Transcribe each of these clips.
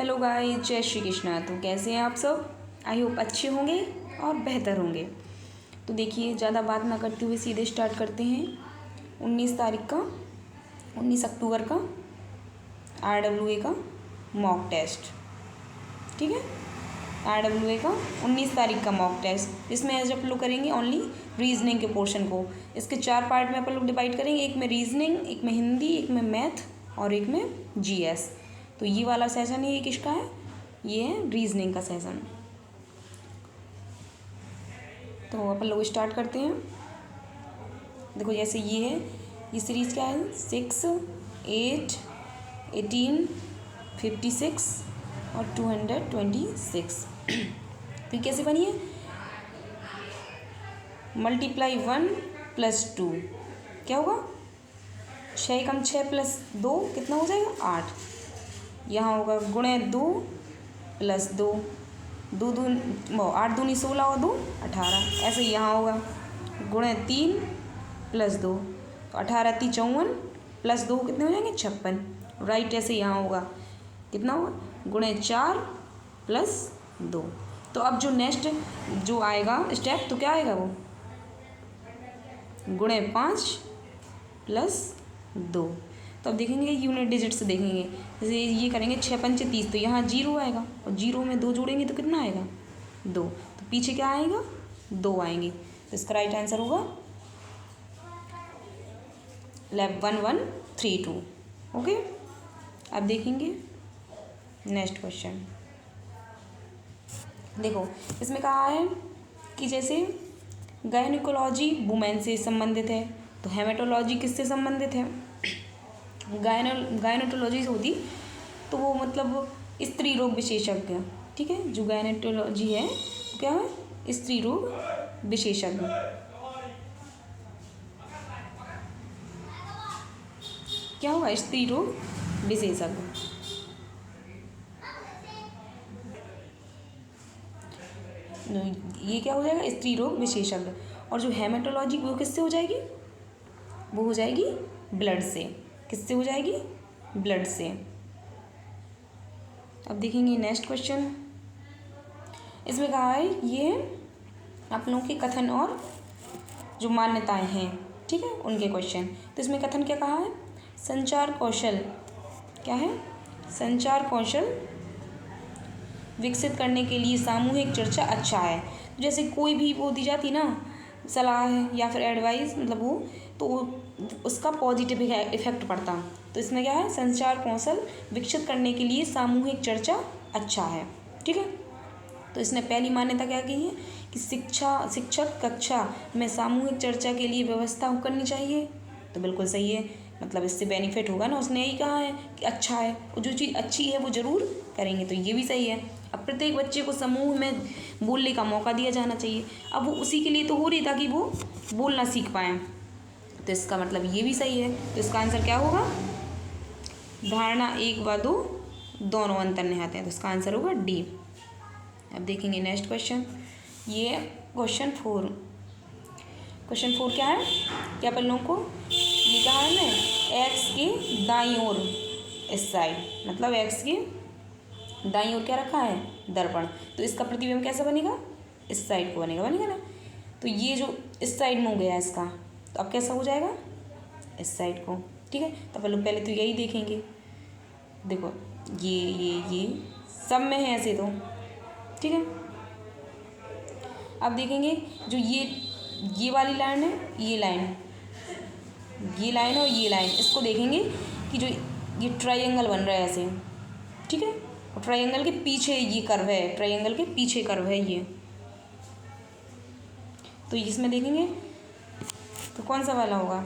Hello guys, जय श्री कृष्णा। तो कैसे हैं आप सब? आई होप अच्छे होंगे और बेहतर होंगे। तो देखिए, ज़्यादा बात ना करते हुए सीधे स्टार्ट करते हैं। 19 अक्टूबर का RWA का मॉक टेस्ट। ठीक है, RWA का 19 तारीख का मॉक टेस्ट। इसमें एज आप लोग करेंगे ओनली रीजनिंग के पोर्शन को। इसके 4 पार्ट में अपन लोग डिवाइड करेंगे, एक में रीजनिंग, एक में हिंदी, एक में मैथ और एक में GS। तो ये वाला सेशन ये किसका है? ये है रीजनिंग का सेशन। तो अपन लोग स्टार्ट करते हैं। देखो, जैसे ये है, ये सीरीज़ क्या है? 6, 8, 18, 56 और 226। तो कैसे बनी है? मल्टीप्लाई 1 + 2 क्या होगा? 6 कम 6 + 2 कितना हो जाएगा? 8। यहाँ होगा गुणे 2 + 2, 8 दूनी 16 और 2 18। ऐसे ही यहाँ होगा गुणे 3 + 2, तो 18 × 3 = 54 + 2 कितने हो जाएंगे? 56। राइट। ऐसे यहाँ होगा कितना होगा? गुणे 4 + 2। तो अब जो नेक्स्ट जो आएगा स्टेप, तो क्या आएगा वो? गुणे 5 + 2। तो अब देखेंगे यूनिट डिजिट से देखेंगे। जैसे ये करेंगे 6 × 5 = 30, तो यहाँ 0 आएगा और 0 में 2 जोड़ेंगे तो कितना आएगा? 2। तो पीछे क्या आएगा? 2 आएंगे। तो इसका राइट आंसर होगा 1132। ओके, अब देखेंगे नेक्स्ट क्वेश्चन। देखो, इसमें कहा है कि जैसे गायनिकोलॉजी वुमेन से संबंधित है, तो हेमेटोलॉजी किससे संबंधित है? गायनेटोलॉजी होती तो वो मतलब स्त्री रोग विशेषज्ञ। ठीक है, जो गायनेटोलॉजी है वो क्या है? स्त्री रोग विशेषज्ञ। क्या होगा? स्त्री रोग विशेषज्ञ। ये क्या हो जाएगा? स्त्री रोग विशेषज्ञ। और जो हेमेटोलॉजी वो किससे हो जाएगी? वो हो जाएगी ब्लड से। किससे हो जाएगी? ब्लड से। अब देखेंगे नेक्स्ट क्वेश्चन। इसमें कहा है ये आप लोगों के कथन और जो मान्यताएं हैं, ठीक है, उनके क्वेश्चन। तो इसमें कथन क्या कहा है? संचार कौशल क्या है? संचार कौशल विकसित करने के लिए सामूहिक चर्चा अच्छा है। जैसे कोई भी वो दी जाती ना सलाह है या फिर एडवाइस, मतलब वो तो उसका पॉजिटिव इफेक्ट पड़ता। तो इसमें क्या है? संचार कौशल विकसित करने के लिए सामूहिक चर्चा अच्छा है। ठीक है, तो इसने पहली मान्यता क्या की है कि शिक्षक कक्षा में सामूहिक चर्चा के लिए व्यवस्था करनी चाहिए। तो बिल्कुल सही है, मतलब इससे बेनिफिट होगा ना। उसने यही कहा है कि अच्छा है, और जो चीज़ अच्छी है वो ज़रूर करेंगे, तो ये भी सही है। अब प्रत्येक बच्चे को समूह में बोलने का मौका दिया जाना चाहिए। अब वो उसी के लिए तो हो रही था कि वो बोलना सीख पाएँ, तो इसका मतलब ये भी सही है। तो इसका आंसर क्या होगा? धारणा 1 व 2 दोनों अंतर्निहित हैं, तो इसका आंसर होगा D। अब देखेंगे नेक्स्ट क्वेश्चन। ये क्वेश्चन 4। क्वेश्चन 4 क्या है कि अपन लोगों को ये कहा है ना, एक्स के दाईं ओर इस साइड, मतलब एक्स के दाईं ओर क्या रखा है? दर्पण। तो इसका प्रतिबिंब कैसा बनेगा? इस साइड को बनेगा ना। तो ये जो इस साइड में हो गया इसका, तो अब कैसा हो जाएगा? इस साइड को। ठीक है, तो अपन लोग पहले तो यही देखेंगे। देखो ये सब में है ऐसे तो। ठीक है, अब देखेंगे जो ये वाली लाइन है, ये लाइन और ये लाइन, इसको देखेंगे कि जो ये ट्रायंगल बन रहा है ऐसे। ठीक है, और ट्रायंगल के पीछे ये कर्व है, ट्रायंगल के पीछे कर्व है ये। तो इसमें देखेंगे तो कौन सा वाला होगा?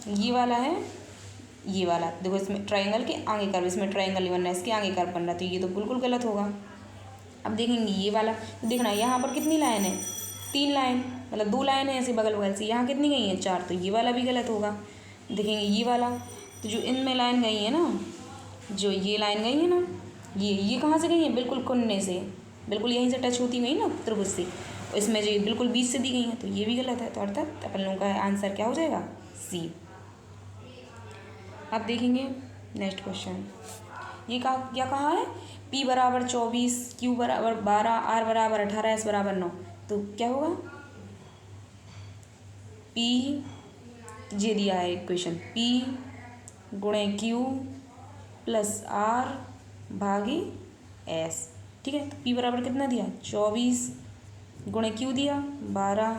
ये वाला है, ये वाला। देखो, इसमें ट्रायंगल के आगे कर्व, इसमें ट्रायंगल नहीं बन रहा है, इसके आगे कर्व बन रहा है, तो ये तो बिल्कुल गलत होगा। अब देखेंगे ये वाला, तो देखना यहाँ पर कितनी लाइन है? 3 लाइन, मतलब 2 लाइन है ऐसे बगल बगल से। यहाँ कितनी गई है? 4, तो ये वाला भी गलत होगा। देखेंगे ये वाला, तो जो इनमें लाइन गई है ना, जो ये लाइन गई है ना, ये कहाँ से गई है? बिल्कुल कोने से, बिल्कुल यहीं से टच होती गई ना त्रिभुज से। इसमें जो बिल्कुल बीच से दी गई है, तो ये भी गलत है। तो अर्थात अपन लोगों का आंसर क्या हो जाएगा? C। अब देखेंगे नेक्स्ट क्वेश्चन। ये क्या कहा है, P बराबर 24, Q बराबर 12, R बराबर 18, S बराबर 9। तो क्या होगा, P ये दिया है इक्वेशन, P गुणे Q प्लस R भागे S। ठीक है, तो P बराबर कितना दिया, 24 गुणे Q दिया 12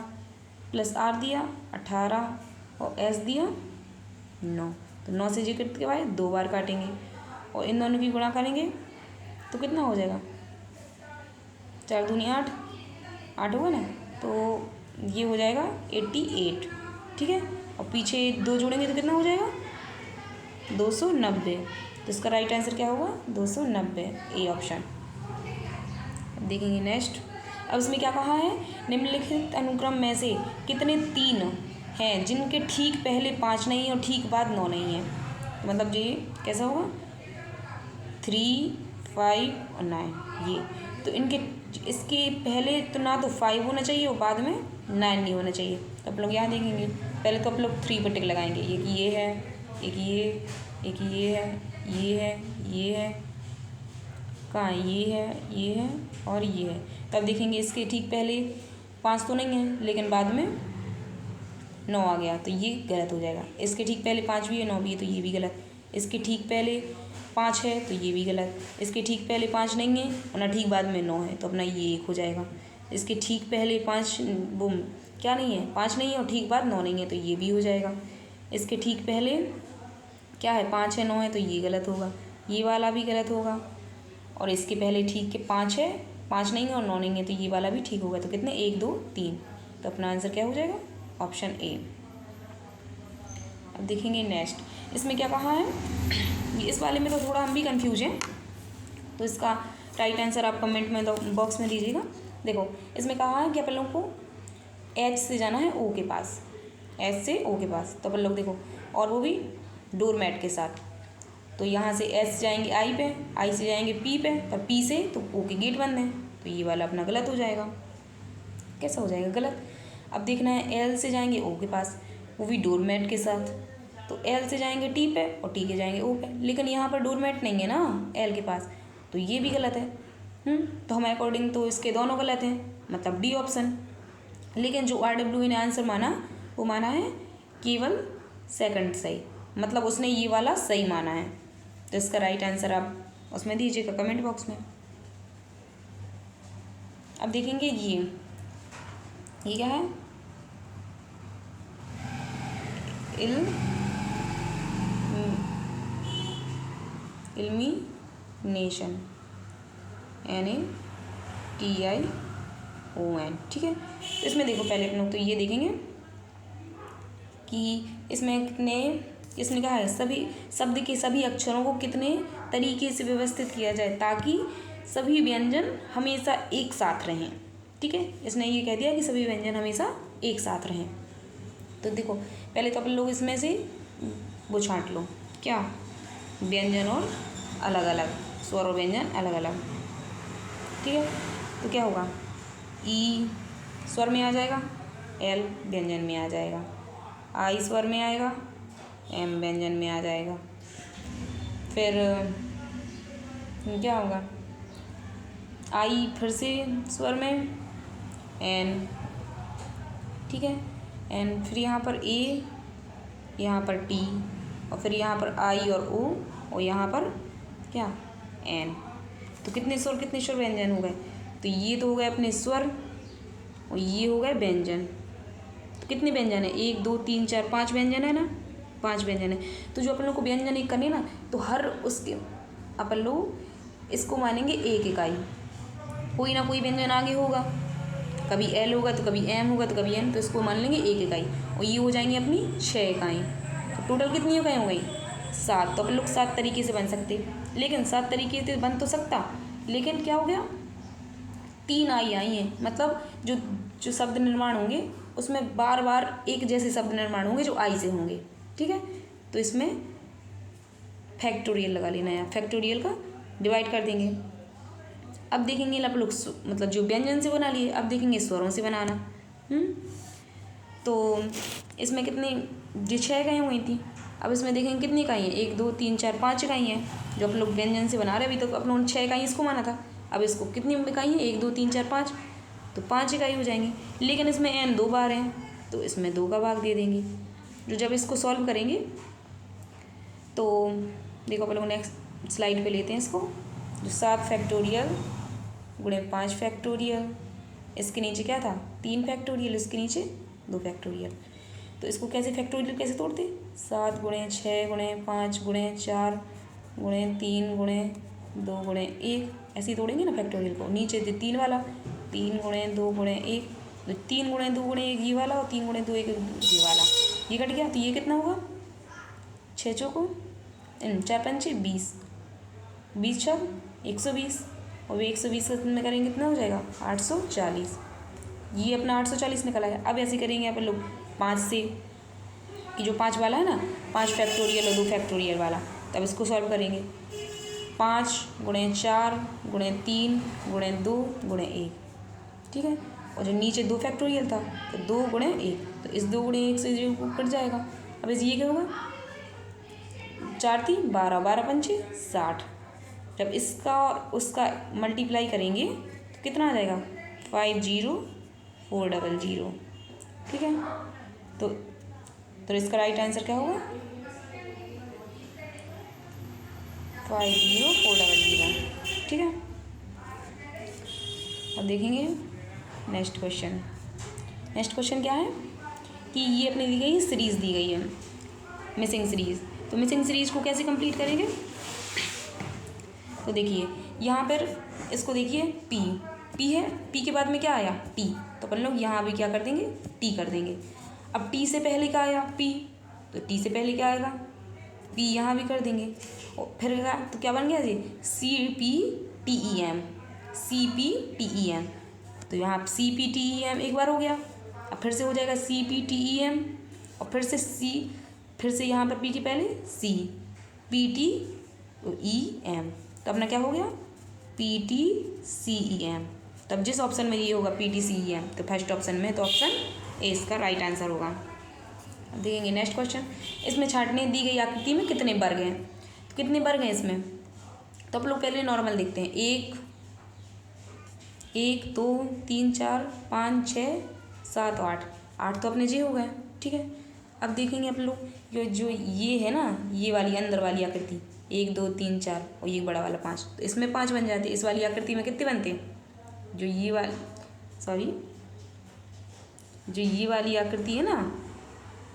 प्लस R दिया 18 और S दिया 9। तो 9 से जी कितने बार, 2 बार काटेंगे और इन दोनों की गुणा करेंगे तो कितना हो जाएगा, 4 दूनी 8, 8 होगा ना, तो ये हो जाएगा 88। ठीक है, और पीछे 2 जोड़ेंगे तो कितना हो जाएगा, 290। तो इसका राइट आंसर क्या होगा, 290, ए ऑप्शन। अब देखेंगे नेक्स्ट। अब इसमें क्या कहा है, निम्नलिखित अनुक्रम में से कितने 3 हैं जिनके ठीक पहले 5 नहीं और ठीक बाद 9 नहीं है। तो मतलब ये कैसा होगा, 3, 5 और 9 ये। तो इसके पहले तो ना तो 5 होना चाहिए और बाद में 9 नहीं होना चाहिए। तो आप लोग यहाँ देखेंगे, पहले तो आप लोग 3 पर टिक लगाएंगे, एक ये है, एक ये है, ये है, ये है, कहाँ ये है और ये है। तब देखेंगे इसके ठीक पहले 5 तो नहीं है लेकिन बाद में 9 आ गया, तो ये गलत हो जाएगा। इसके ठीक पहले 5 भी है 9 भी है, तो ये भी गलत। इसके ठीक पहले 5 है तो ये भी गलत। इसके ठीक पहले 5 नहीं है और ना ठीक बाद में 9 है, तो अपना ये 1 हो जाएगा। इसके ठीक पहले 5 वो क्या नहीं है, 5 नहीं है और ठीक बाद 9 नहीं है, तो ये भी हो जाएगा। इसके ठीक पहले क्या है, 5 है 9 है, तो ये गलत होगा, ये वाला भी गलत होगा। और इसके पहले ठीक के 5 है, 5 नहीं है और 9 नहीं है, तो ये वाला भी ठीक होगा। तो कितने, 1 2 3, तो अपना आंसर क्या हो जाएगा, ऑप्शन ए। अब देखेंगे नेक्स्ट, इसमें क्या कहा है, इस वाले में तो थोड़ा हम भी कंफ्यूज हैं, तो इसका राइट आंसर आप कमेंट में बॉक्स में दीजिएगा। देखो इसमें कहा है कि अपन लोग को एच से जाना है ओ के पास, एच से ओ के पास, तो अपन लोग देखो, और वो भी डोर मैट के साथ। तो यहाँ से एस जाएंगे आई पे, आई से जाएंगे पी पे, पर पी से तो ओ के गेट बंद है, तो ये वाला अपना गलत हो जाएगा। कैसा हो जाएगा, गलत। अब देखना है एल से जाएंगे ओ के पास, वो भी डोर मैट के साथ, तो एल से जाएंगे टी पे और टी के जाएंगे ओ पे, लेकिन यहाँ पर डोर मैट नहीं है ना एल के पास, तो ये भी गलत है। तो हमारे अकॉर्डिंग तो इसके दोनों गलत हैं, मतलब डी ऑप्शन। लेकिन जो RWE ने आंसर माना, वो माना है केवल सेकंड सही, मतलब उसने ये वाला सही माना है। तो इसका राइट आंसर आप उसमें दीजिएगा कमेंट बॉक्स में। अब देखेंगे ये क्या है, इल्यूमिनेशन, NATION। ठीक है, तो इसमें देखो पहले अपन लोग तो ये देखेंगे कि इसमें क्या है, सभी शब्द के सभी अक्षरों को कितने तरीके से व्यवस्थित किया जाए ताकि सभी व्यंजन हमेशा एक साथ रहें। ठीक है, इसने ये कह दिया कि सभी व्यंजन हमेशा एक साथ रहें। तो देखो पहले तो अपन लोग इसमें से वो छांट लो, क्या, व्यंजन और अलग अलग, स्वर और व्यंजन अलग अलग। ठीक है, तो क्या होगा, ई स्वर में आ जाएगा, एल व्यंजन में आ जाएगा, आई स्वर में आएगा, एम व्यंजन में आ जाएगा, फिर क्या होगा, आई फिर से स्वर में, एन, ठीक है, एन, फिर यहाँ पर ए, यहाँ पर टी, और फिर यहाँ पर आई और ओ, और यहाँ पर क्या, एन। तो कितने स्वर व्यंजन हो गए, तो ये तो हो गए अपने स्वर और ये हो गए व्यंजन। तो कितने व्यंजन है, 1 2 3 4 5 व्यंजन है ना, 5 व्यंजन है। तो जो अपन लोग को व्यंजन एक करने ना, तो हर उसके अपन लोग इसको मानेंगे एक इकाई, कोई ना कोई व्यंजन आगे होगा, कभी एल होगा तो कभी एम होगा तो कभी एन, तो इसको मान लेंगे एक इकाई, और ये हो जाएंगी अपनी 6 इकाई। तो टोटल कितनी इकाई हो गई, 7। तो अपन लोग 7 तरीके से बन सकते, लेकिन 7 तरीके से बन तो सकता, लेकिन क्या हो गया, 3 आई हैं, मतलब जो शब्द निर्माण होंगे उसमें बार बार एक जैसे शब्द निर्माण होंगे जो आई से होंगे। ठीक है, तो इसमें फैक्टोरियल लगा लेना है, फैक्टोरियल का डिवाइड कर देंगे। अब देखेंगे आप लोग मतलब जो व्यंजन से बना लिए, अब देखेंगे स्वरों से बनाना। तो इसमें कितनी, जो 6 इकाई हुई थी, अब इसमें देखेंगे कितनी इकाई है, 1 2 3 4 5 इकाई हैं। जो अपन लोग व्यंजन से बना रहे अभी तो अपन 6 इकाई इसको माना था। अब इसको कितनी इकाई है, 1 2 3 4 5, तो 5 इकाई हो जाएंगी। लेकिन इसमें n 2 बार हैं तो इसमें 2 का भाग दे देंगे। जो जब इसको सॉल्व करेंगे तो देखो अपन लोग नेक्स्ट स्लाइड पे लेते हैं इसको। जो 7 फैक्टोरियल गुणे 5 फैक्टोरियल, इसके नीचे क्या था 3 फैक्टोरियल, इसके नीचे 2 फैक्टोरियल। तो इसको कैसे फैक्टोरियल कैसे तोड़ते, 7 गुणे 6 गुणे 5 गुणे 4 गुणे 3 गुणे 2 गुणे 1, ऐसे ही तोड़ेंगे ना फैक्टोरियल को। नीचे 3 वाला, 3 गुणे 2 गुणे 1, तो 3 गुणे 2 गुणे 1 ये वाला और 3 गुणे 2 1 ये वाला, ये कट गया। तो ये कितना होगा, 6 चौको 4 पंचे 20, 20 छक 120, और 120 में करेंगे कितना हो जाएगा 840। ये अपना 840 निकला है। अब ऐसे करेंगे अपन लोग 5 से, कि जो 5 वाला है ना, 5 फैक्टोरियल और 2 फैक्टोरियल वाला, तब इसको सॉल्व करेंगे। 5 गुणे 4 गुणे 3 गुणे 2 गुणे 1, ठीक है। और जो नीचे 2 फैक्टोरियल था तो 2 गुणे 1, तो इस 2 गुणे 1 से जो कट जाएगा। अब इस ये क्या होगा, 4 3 12, 12 पंचे 60। जब इसका और उसका मल्टीप्लाई करेंगे तो कितना आ जाएगा 50400, ठीक है। तो इसका राइट आंसर क्या होगा 50400, ठीक है। अब देखेंगे नेक्स्ट क्वेश्चन। नेक्स्ट क्वेश्चन क्या है कि ये अपने दी गई सीरीज़ दी गई है, मिसिंग सीरीज़। तो मिसिंग सीरीज़ को कैसे कंप्लीट करेंगे, तो देखिए यहाँ पर इसको देखिए पी है, पी के बाद में क्या आया टी, तो अपन लोग यहाँ भी क्या कर देंगे टी कर देंगे। अब टी से पहले क्या आया पी, तो टी से पहले क्या आएगा पी, यहाँ भी कर देंगे। और फिर तो क्या बन गया जी CPTEM, CPTEM, तो यहाँ CPTEM एक बार हो गया। अब फिर से हो जाएगा CPTEM, और फिर से यहाँ पर पी के पहले CPTEM, तो अपना क्या हो गया PTCEM। तब जिस ऑप्शन में ये होगा PTCEM, तो फर्स्ट ऑप्शन में, तो ऑप्शन ए इसका राइट आंसर होगा। अब देखेंगे नेक्स्ट क्वेश्चन। इसमें छाँटने दी गई आकृति में कितने वर्ग हैं, तो कितने वर्ग हैं इसमें, तो आप लोग पहले नॉर्मल देखते हैं। 1 2 3 4 5 6 7 8 तो अपने जी हो गए, ठीक है। अब देखेंगे आप लोग जो ये है ना, ये वाली अंदर वाली आकृति 1 2 3 4 और ये बड़ा वाला 5, तो इसमें 5 बन जाते हैं। इस वाली आकृति में कितने बनते हैं, जो ये वाली आकृति है ना,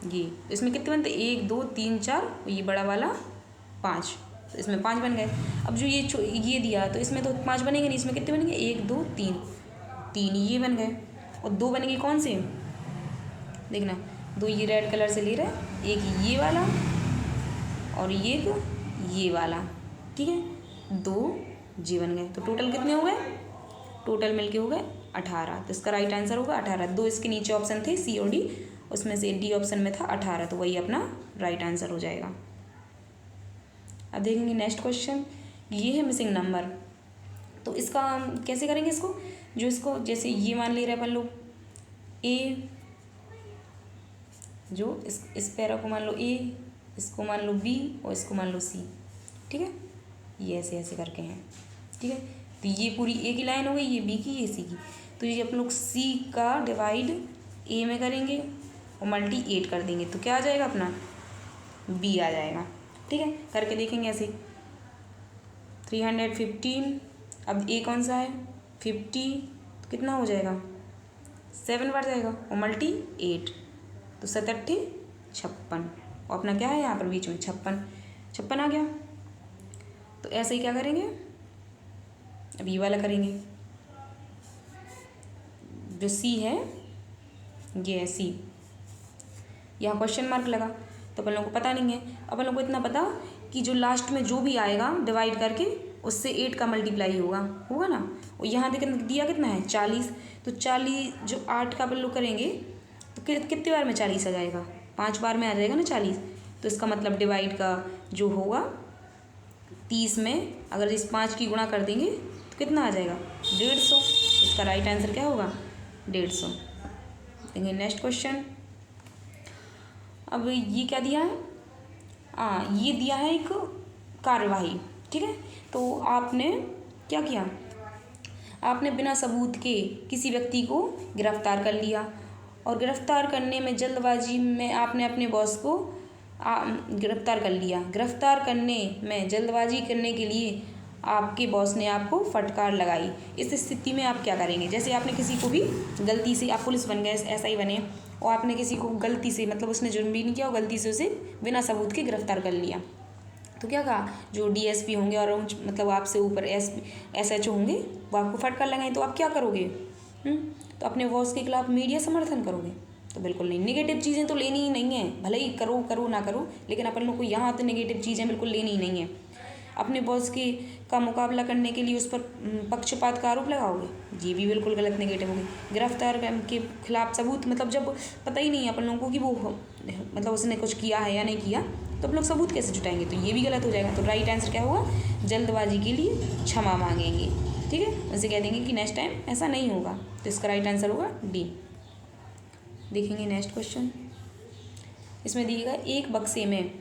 ये इसमें कितने बनते हैं 1 2 3 4 और ये बड़ा वाला 5, तो इसमें 5 बन गए। अब जो ये दिया तो इसमें तो 5 बनेंगे नहीं, इसमें कितने बनेंगे 1 2 3 ये बन गए। और 2 बनेंगे कौन से, देखना 2 ये रेड कलर से ले रहे हैं, एक ये वाला और एक ये वाला, ठीक है। 2 जी बन गए, तो टोटल कितने हो गए, टोटल मिलके हो गए 18। तो इसका राइट आंसर होगा 18। 2 इसके नीचे ऑप्शन थे C और D, उसमें से D ऑप्शन में था 18, तो वही अपना राइट आंसर हो जाएगा। अब देखेंगे नेक्स्ट क्वेश्चन। ये है मिसिंग नंबर, तो इसका हम कैसे करेंगे इसको, जो इसको जैसे ये मान ले रहे अपन लोग A, जो इस पैरा को मान लो A, इसको मान लो B और इसको मान लो C, ठीक है। ये ऐसे ऐसे करके हैं, ठीक है। तो ये पूरी A की लाइन हो गई, ये B की, ये C की। तो ये अपन लोग C का डिवाइड A में करेंगे और मल्टी 8 कर देंगे, तो क्या आ जाएगा अपना B आ जाएगा, ठीक है। करके देखेंगे ऐसे 315। अब A कौन सा है 50, तो कितना हो जाएगा 7 बढ़ जाएगा और मल्टी 8, तो 7 8 56, और अपना क्या है यहाँ पर बीच में 56 आ गया। तो ऐसे ही क्या करेंगे, अब ये वाला करेंगे। जो C है ये है C, यहाँ क्वेश्चन मार्क लगा तो अपन लोगों को पता नहीं है। अपन लोगों को इतना पता कि जो लास्ट में जो भी आएगा डिवाइड करके उससे 8 का मल्टीप्लाई होगा ना। और यहाँ दिया कितना है 40, तो 40 जो 8 का अपन लोग करेंगे तो कितने बार में 40 आ जाएगा, 5 बार में आ जाएगा ना 40। तो इसका मतलब डिवाइड का जो होगा 30 में अगर इस 5 की गुणा कर देंगे तो कितना आ जाएगा 150। इसका राइट आंसर क्या होगा 150। देखेंगे नेक्स्ट क्वेश्चन। अब ये क्या दिया है हाँ, ये दिया है एक कार्यवाही, ठीक है। तो आपने क्या किया, आपने बिना सबूत के किसी व्यक्ति को गिरफ्तार कर लिया, और गिरफ्तार करने में जल्दबाजी में आपने अपने बॉस को गिरफ्तार कर लिया। गिरफ्तार करने में जल्दबाजी करने के लिए आपके बॉस ने आपको फटकार लगाई। इस स्थिति में आप क्या करेंगे? जैसे आपने किसी को भी गलती से, आप पुलिस बन गए, SI बने, और आपने किसी को गलती से, मतलब उसने जुर्म भी नहीं किया और गलती से उसे बिना सबूत के गिरफ्तार कर लिया, तो क्या कहा, जो DSP होंगे और मतलब आपसे ऊपर SHO होंगे, वो आपको फटकार लगाएं, तो आप क्या करोगे? तो अपने बॉस के खिलाफ मीडिया समर्थन करोगे? तो बिल्कुल नहीं। नेगेटिव चीज़ें तो लेनी ही नहीं है, भले ही करो ना करो, लेकिन अपन लोग को यहाँ तो नेगेटिव चीज़ें बिल्कुल लेनी ही नहीं है। अपने बॉस का मुकाबला करने के लिए उस पर पक्षपात का आरोप लगाओगे, ये भी बिल्कुल गलत, नेगेटिव होगी। गिरफ्तार के खिलाफ सबूत, मतलब जब पता ही नहीं है अपन लोगों को कि वो मतलब उसने कुछ किया है या नहीं किया, तो आप लोग सबूत कैसे जुटाएंगे? तो ये भी गलत हो जाएगा। तो राइट आंसर क्या होगा? जल्दबाजी के लिए क्षमा मांगेंगे, ठीक है, उनसे कह देंगे कि नेक्स्ट टाइम ऐसा नहीं होगा। तो इसका राइट आंसर होगा D। देखेंगे नेक्स्ट क्वेश्चन। इसमें दिएगा एक बक्से में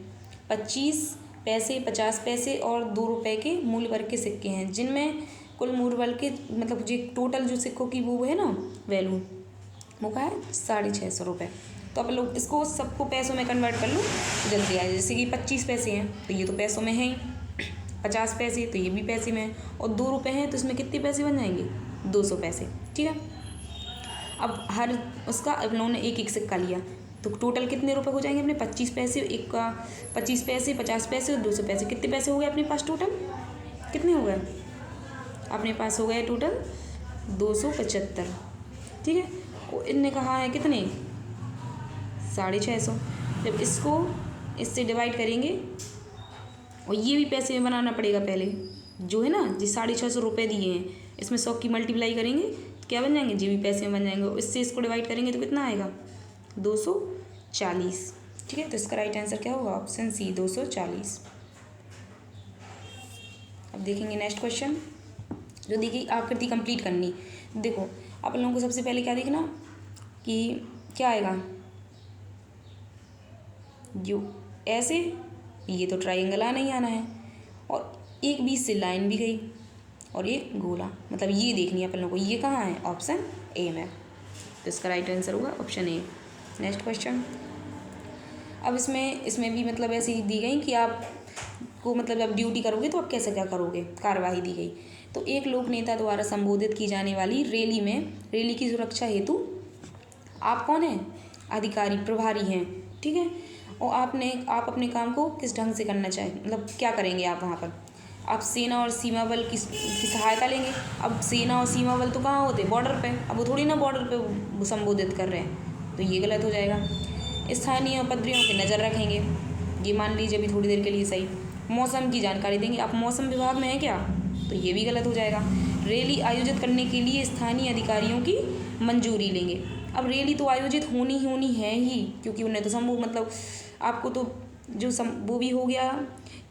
25 पैसे, 50 पैसे और 2 रुपये के मूल्य वर्ग के सिक्के हैं, जिनमें कुल मूल्य वर्ग के, मतलब जो टोटल जो सिक्कों की वो है ना वैल्यू, वो क्या है 650 रुपये। तो आप लोग इसको सबको पैसों में कन्वर्ट कर लो, जल्दी आ जाए। जैसे कि 25 पैसे हैं तो ये तो पैसों में है ही, 50 पैसे तो ये भी पैसे में है, और 2 रुपये हैं तो इसमें कितने पैसे बन जाएंगे? 200 पैसे, ठीक है। अब हर उसका अब लोगों ने एक सिक्का लिया, तो टोटल कितने रुपए हो जाएंगे अपने? 25 पैसे, एक का 25 पैसे, 50 पैसे और 200 पैसे। कितने पैसे हो गए अपने पास टोटल? कितने हो गए अपने पास? हो गए टोटल 275, ठीक है। और इनने कहा है कितने? 650। जब इसको इससे डिवाइड करेंगे, और ये भी पैसे में बनाना पड़ेगा पहले, जो है ना, जिस 650 रुपये दिए हैं, इसमें 100 की मल्टीप्लाई करेंगे तो क्या बन जाएंगे? जी भी पैसे में बन जाएंगे। इससे इसको डिवाइड करेंगे तो कितना आएगा? 240, ठीक है। तो इसका राइट आंसर क्या होगा? Option C, 240। अब देखेंगे नेक्स्ट क्वेश्चन, जो देखिए आकृति कंप्लीट करनी। देखो आप लोगों को सबसे पहले क्या देखना कि क्या आएगा, जो ऐसे, ये तो ट्राइंगल आना ही आना है, और एक बीच से लाइन भी गई और एक गोला, मतलब ये देखनी है अपन लोगों को। ये कहाँ है? ऑप्शन A में। तो इसका राइट आंसर होगा ऑप्शन A। Next question. अब इसमें भी मतलब ऐसी दी गई कि आप को मतलब जब ड्यूटी करोगे तो आप कैसे क्या करोगे, कार्यवाही दी गई। तो एक लोक नेता द्वारा संबोधित की जाने वाली रैली की सुरक्षा हेतु आप कौन हैं? अधिकारी, प्रभारी हैं, ठीक है। और आप अपने काम को किस ढंग से करना चाहें, मतलब क्या करेंगे आप वहाँ पर? आप सेना और सीमा बल की सहायता लेंगे। अब सेना और सीमा बल तो कहाँ होते? बॉर्डर पे। अब वो थोड़ी ना बॉर्डर पे वो संबोधित कर रहे हैं, तो ये गलत हो जाएगा। स्थानीय उपद्रवियों की नज़र रखेंगे, ये मान लीजिए अभी थोड़ी देर के लिए सही। मौसम की जानकारी देंगे, आप मौसम विभाग में हैं क्या? तो ये भी गलत हो जाएगा। रैली आयोजित करने के लिए स्थानीय अधिकारियों की मंजूरी लेंगे। अब रैली तो आयोजित होनी है ही, क्योंकि उन्हें तो मतलब आपको तो जो वो भी हो गया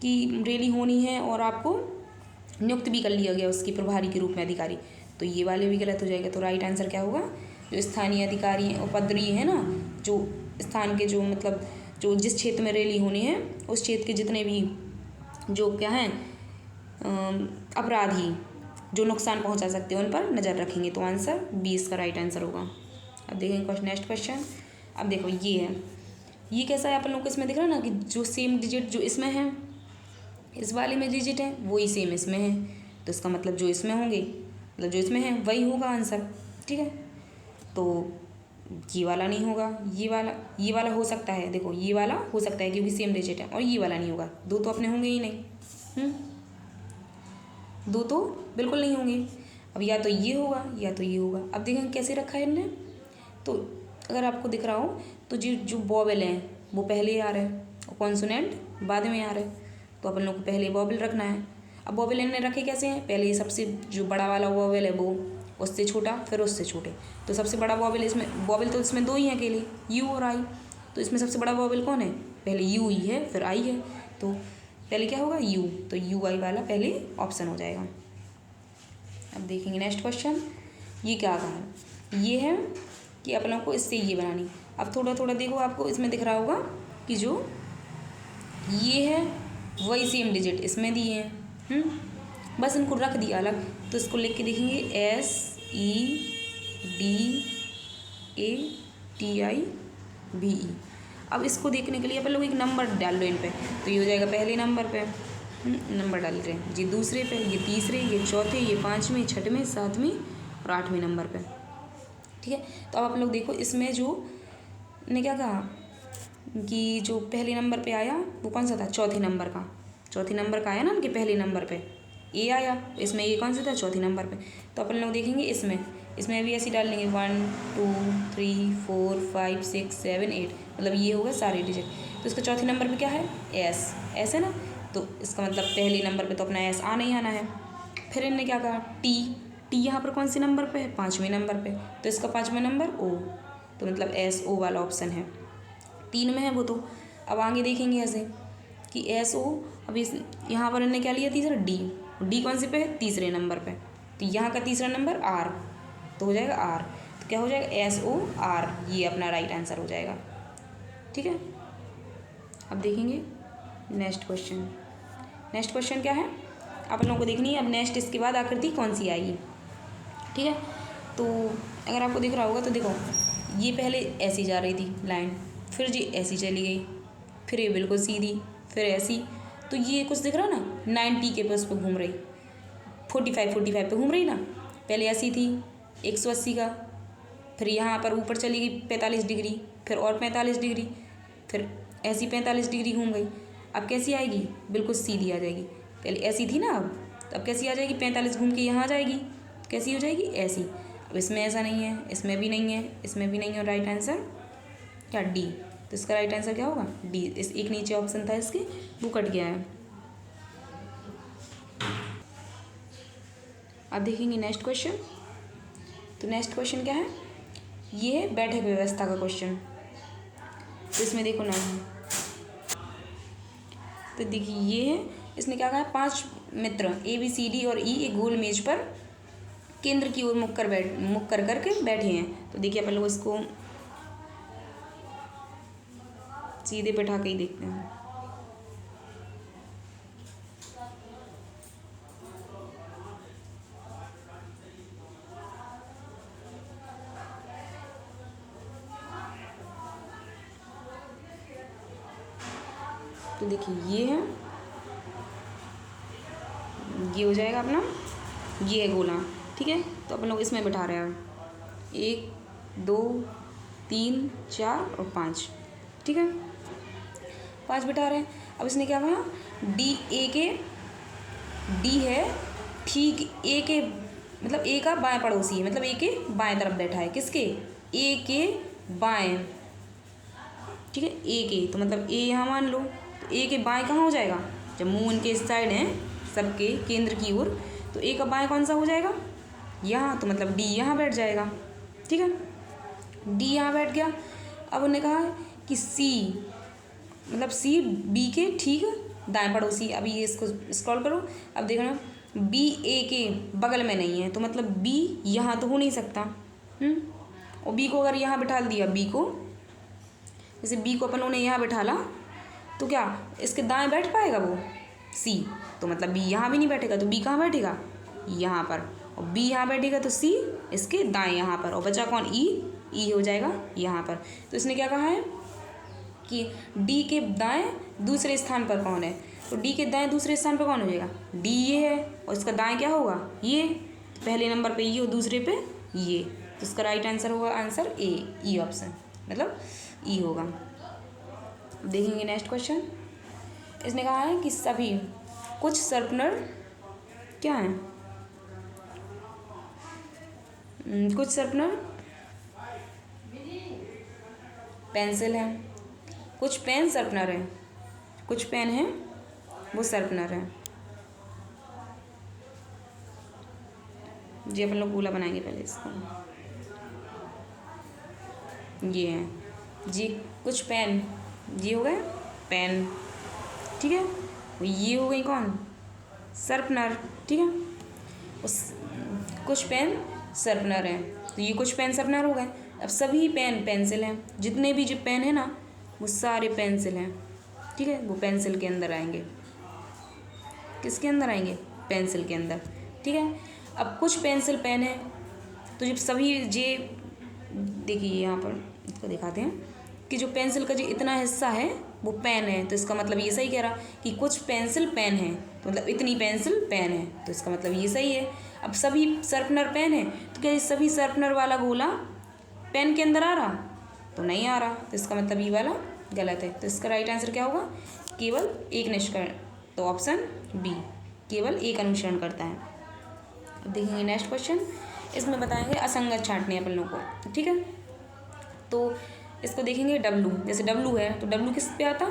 कि रैली होनी है, और आपको नियुक्त भी कर लिया गया उसकी प्रभारी के रूप में अधिकारी, तो ये वाले भी गलत हो जाएगा। तो राइट आंसर क्या होगा? जो स्थानीय अधिकारी उपद्रवी है ना, जो स्थान के जो मतलब जो जिस क्षेत्र में रैली होनी है उस क्षेत्र के जितने भी जो क्या हैं अपराधी जो नुकसान पहुंचा सकते हैं उन पर नज़र रखेंगे। तो आंसर B इसका राइट आंसर होगा। अब देखेंगे नेक्स्ट क्वेश्चन। अब देखो ये है, ये कैसा है अपन लोग को इसमें दिख रहा है ना कि जो सेम डिजिट जो इसमें है, इस वाले में डिजिट है वही सेम इसमें है, तो इसका मतलब जो इसमें होंगे, मतलब जो इसमें है वही होगा आंसर, ठीक है। तो ये वाला नहीं होगा, ये वाला हो सकता है, देखो ये वाला हो सकता है क्योंकि सेम डिजिट है, और ये वाला नहीं होगा। दो तो अपने होंगे ही नहीं, दो तो बिल्कुल नहीं होंगे। अब या तो ये होगा या तो ये होगा। अब देखें कैसे रखा है इनने, तो अगर आपको दिख रहा हो तो जो वोवेल हैं वो पहले आ रहे हैं और कॉन्सोनेंट बाद में आ रहे हैं, तो अपन लोग को पहले वोवेल रखना है। अब वोवेल इनने रखे कैसे हैं? पहले सबसे जो बड़ा वाला वोवेल है वो, उससे छोटा, फिर उससे छोटे। तो सबसे बड़ा वोवेल तो इसमें दो ही हैं अकेले, यू और आई। तो इसमें सबसे बड़ा वोवेल कौन है? पहले यू ही है फिर आई है, तो पहले क्या होगा? यू। तो यू आई वाला पहले ऑप्शन हो जाएगा। अब देखेंगे नेक्स्ट क्वेश्चन। ये क्या कहा है? ये है कि अपन को इससे ये बनानी। अब थोड़ा थोड़ा देखो, आपको इसमें दिख रहा होगा कि जो ये है वही सेम डिजिट इसमें दिए हैं, बस इनको रख दिया अलग। तो इसको लिख के देखेंगे SEDATIVE। अब इसको देखने के लिए अपन लोग एक नंबर डाल लो इन पे, तो ये हो जाएगा पहले नंबर पे, नंबर डाल रहे हैं, ये दूसरे पे, ये तीसरे, ये चौथे, ये पाँचवें, छठवें, सातवें और आठवें नंबर पे। ठीक है, तो अब आप लोग देखो इसमें जो ने क्या कहा कि जो पहले नंबर पे आया वो कौन सा था, चौथे नंबर का, चौथे नंबर का आया ना उनके पहले नंबर पे ए आया, इसमें ये कौन सा था, चौथे नंबर पे। तो अपन लोग देखेंगे इसमें भी ऐसे डाल लेंगे 1 2 3 4 5 6 7 8, मतलब ये होगा सारे डिजिट। तो इसका चौथे नंबर पे क्या है, एस है ना, तो इसका मतलब पहले नंबर पे तो अपना एस आना ही आना है। फिर इनने क्या कहा टी यहाँ पर कौन से नंबर पे है, पाँचवें नंबर पे, तो इसका पाँचवें नंबर ओ, तो मतलब SO वाला ऑप्शन है, 3 में है वो। तो अब आगे देखेंगे ऐसे कि SO, अब इस यहाँ पर इन्होंने क्या लिया तीसरा डी कौन से पे है, तीसरे नंबर पे, तो यहाँ का तीसरा नंबर R, तो हो जाएगा R, तो क्या हो जाएगा SOR, ये अपना राइट आंसर हो जाएगा। ठीक है, अब देखेंगे नेक्स्ट क्वेश्चन क्या है, आप लोगों को देखनी है। अब नेक्स्ट इसके बाद आकृति कौन सी आएगी। ठीक है, तो अगर आपको दिख रहा होगा तो देखो ये पहले ऐसी जा रही थी लाइन, फिर ये ऐसी चली गई, फिर ये बिल्कुल सीधी, फिर ऐसी, तो ये कुछ दिख रहा ना 90 के उस पर घूम रही, 45 पे घूम रही ना, पहले ऐसी थी 180 का, फिर यहाँ पर ऊपर चली गई 45 डिग्री, फिर और 45 डिग्री, फिर ऐसी 45 डिग्री घूम गई। अब कैसी आएगी, बिल्कुल सीधी आ जाएगी, पहले ऐसी थी ना, अब कैसी आ जाएगी, 45 घूम के यहाँ आ जाएगी, कैसी हो जाएगी, ऐसी। अब इसमें ऐसा नहीं है, इसमें भी नहीं है, इसमें भी नहीं है, राइट आंसर क्या, डी। तो इसका राइट आंसर क्या होगा, डी। इस एक नीचे ऑप्शन था इसके, वो कट गया है। अब देखेंगे नेक्स्ट क्वेश्चन। तो नेक्स्ट क्वेश्चन क्या है, ये है बैठक व्यवस्था का क्वेश्चन। तो इसमें देखो ना, तो देखिए ये है, इसने क्या कहा, 5 मित्र ABCD और E एक गोल मेज पर केंद्र की ओर मुख कर करके बैठे हैं। तो देखिए अपन लोग इसको सीधे बैठा के ही देखते हैं। तो देखिए ये है, ये हो जाएगा अपना, ये है गोला। ठीक है, तो अपन लोग इसमें बैठा रहे हैं 1 2 3 4 और 5। ठीक है, 5 बैठा रहे हैं। अब इसने क्या कहा, डी है ठीक ए के, मतलब ए का बाएं पड़ोसी है, मतलब ए के बाएं तरफ बैठा है, किसके, ए के बाएं। ठीक है, ए के, तो मतलब ए यहाँ मान लो, तो ए के बाएं कहाँ हो जाएगा, जब मुंह इनके इस साइड हैं सबके केंद्र की ओर, तो ए का बाएं कौन सा हो जाएगा, यहाँ, तो मतलब डी यहाँ बैठ जाएगा। ठीक है, डी यहाँ बैठ गया। अब उन्होंने कहा कि सी, मतलब सी बी के ठीक दाएं पड़ोसी। अभी ये इसको स्क्रॉल करो, अब देखो ना, बी ए के बगल में नहीं है, तो मतलब बी यहाँ तो हो नहीं सकता। और बी को अगर यहाँ बिठा दिया, बी को जैसे बी को अपन उन्हें यहाँ बिठा ला, तो क्या इसके दाएं बैठ पाएगा वो सी, तो मतलब बी यहाँ भी नहीं बैठेगा, तो बी कहाँ बैठेगा, यहाँ पर, और बी यहाँ बैठेगा तो सी इसके दाएं यहाँ पर, और बचा कौन, ई हो जाएगा यहाँ पर। तो इसने क्या कहा है कि डी के दाएं दूसरे स्थान पर कौन है, तो डी के दाएं दूसरे स्थान पर कौन हो जाएगा, डी ये है, और इसका दाएं क्या होगा, ये, तो पहले नंबर पे ये और दूसरे पे ये, तो इसका राइट आंसर होगा, आंसर ए, ई ऑप्शन, मतलब ई होगा। देखेंगे नेक्स्ट क्वेश्चन। इसने कहा है कि सभी कुछ शार्पनर क्या है, कुछ शार्पनर पेंसिल है, कुछ पेन शार्पनर है, कुछ पेन है वो शार्पनर है। जी अपन लोग गोला बनाएंगे पहले इसको, ये है जी, कुछ पेन, ये हो गए पेन। ठीक है, ये हो गई कौन, शार्पनर। ठीक है, उस कुछ पेन शार्पनर है, तो ये कुछ पेन शार्पनर हो गए। अब सभी पेन पेंसिल हैं, जितने भी जो पेन है ना वो सारे पेंसिल हैं। ठीक है, वो पेंसिल के अंदर आएंगे। किसके अंदर आएंगे? पेंसिल के अंदर, ठीक है। अब कुछ पेंसिल पेन है, तो जब सभी ये देखिए यहाँ पर इसको दिखाते हैं कि जो पेंसिल का जो इतना हिस्सा है वो पेन है, तो इसका मतलब ये सही कह रहा कि कुछ पेंसिल पेन है, तो मतलब इतनी पेंसिल पेन है, तो इसका मतलब ये सही है। अब सभी शार्पनर पेन है, तो क्या ये सभी शार्पनर वाला गोला पेन के अंदर आ रहा? तो नहीं आ रहा, तो इसका मतलब ये वाला गलत है। तो इसका राइट आंसर क्या होगा? केवल एक निष्कर्षण, तो ऑप्शन बी, केवल एक अनुसरण करता है। अब देखेंगे नेक्स्ट क्वेश्चन, इसमें बताएंगे असंगत छांटने अपन लोगों को, ठीक है। तो इसको देखेंगे डब्लू, जैसे डब्लू है तो डब्लू किस पे आता?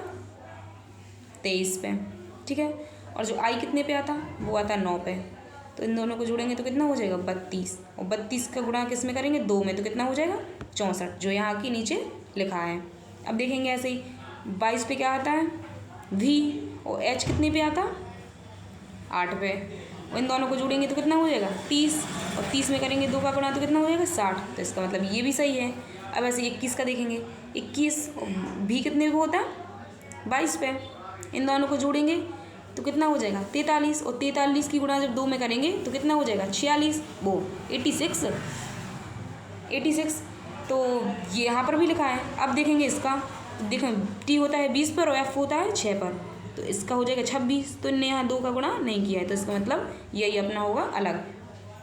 23 पे, ठीक है। और जो आई कितने पे आता? वो आता 9 पे, तो इन दोनों को जोड़ेंगे तो कितना हो जाएगा? 32, और 32 का गुणा किस में करेंगे? 2 में, तो कितना हो जाएगा? 64, जो यहाँ की नीचे लिखा है। अब देखेंगे ऐसे ही 22 पे क्या आता है? वी, और एच कितने पे आता? 8 पे, और इन दोनों को जोड़ेंगे तो कितना हो जाएगा? 30, और 30 में करेंगे 2 का गुणा तो कितना हो जाएगा? 60, तो इसका मतलब ये भी सही है। अब ऐसे 21 का देखेंगे, 21 भी कितने को होता है? 22 पे, इन दोनों को जोड़ेंगे तो कितना हो जाएगा? 43, और 43 की गुणा जब 2 में करेंगे तो कितना हो जाएगा? 46, वो 86, तो ये यहाँ पर भी लिखा है। अब देखेंगे इसका, देखें टी होता है 20 पर और एफ होता है 6 पर, तो इसका हो जाएगा 26, तो इनने यहाँ 2 का गुणा नहीं किया है, तो इसका मतलब यही अपना होगा अलग,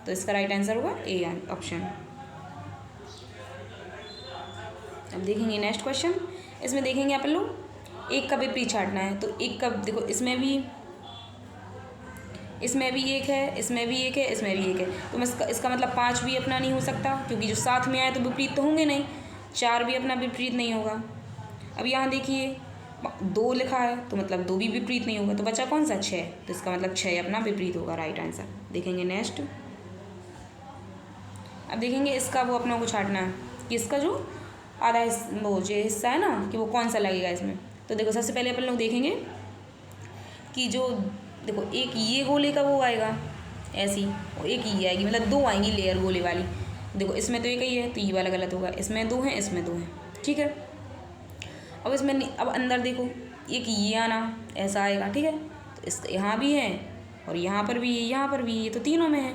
तो इसका राइट आंसर होगा ए ऑप्शन। अब देखेंगे नेक्स्ट क्वेश्चन, इसमें देखेंगे अपन लोग एक का विपरीत छांटना है, तो एक का देखो इसमें भी एक है, इसमें भी एक है, इसमें भी एक है, तो इसका मतलब 5 भी अपना नहीं हो सकता, क्योंकि जो साथ में आए तो विपरीत तो होंगे नहीं, 4 भी अपना विपरीत नहीं होगा। अब यहाँ देखिए 2 लिखा है, तो मतलब 2 भी विपरीत नहीं होगा, तो बचा कौन सा? 6, तो इसका मतलब 6 अपना विपरीत होगा, राइट आंसर। देखेंगे नेक्स्ट, अब देखेंगे इसका वो अपना को छांटना है कि इसका जो आधा वो जो हिस्सा है ना कि वो कौन सा लगेगा इसमें। तो देखो सबसे पहले अपन लोग देखेंगे कि जो देखो एक ये गोले का वो आएगा ऐसी, और एक ये आएगी, मतलब 2 आएंगी लेयर गोले वाली। देखो इसमें तो एक ही है, तो ये वाला गलत होगा, इसमें 2 हैं, इसमें 2 हैं, ठीक है। अब इसमें अब अंदर देखो एक ये आना ऐसा आएगा, ठीक है, तो इस यहाँ भी है और यहाँ पर भी है, यहाँ पर भी है, तो तीनों में है।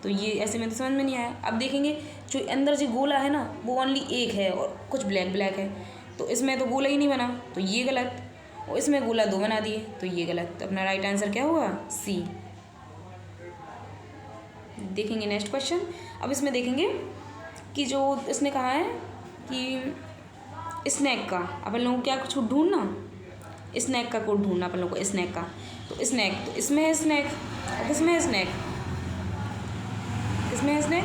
तो ये ऐसे में तो समझ में नहीं आया। अब देखेंगे जो अंदर जो गोला है ना वो ओनली एक है और कुछ ब्लैक ब्लैक है, तो इसमें तो गोला ही नहीं बना, तो ये गलत, और इसमें गोला 2 बना दिए, तो ये गलत, तो अपना राइट आंसर क्या होगा? सी। देखेंगे नेक्स्ट क्वेश्चन, अब इसमें देखेंगे कि जो इसने कहा है कि स्नैक का अपन लोगों को क्या कुछ ढूंढना, स्नैक का कोड ढूंढना अपन लोगों को, स्नैक का, तो स्नैक, तो इसमें है स्नैक, और किसमें है स्नैक? किसमें है स्नैक?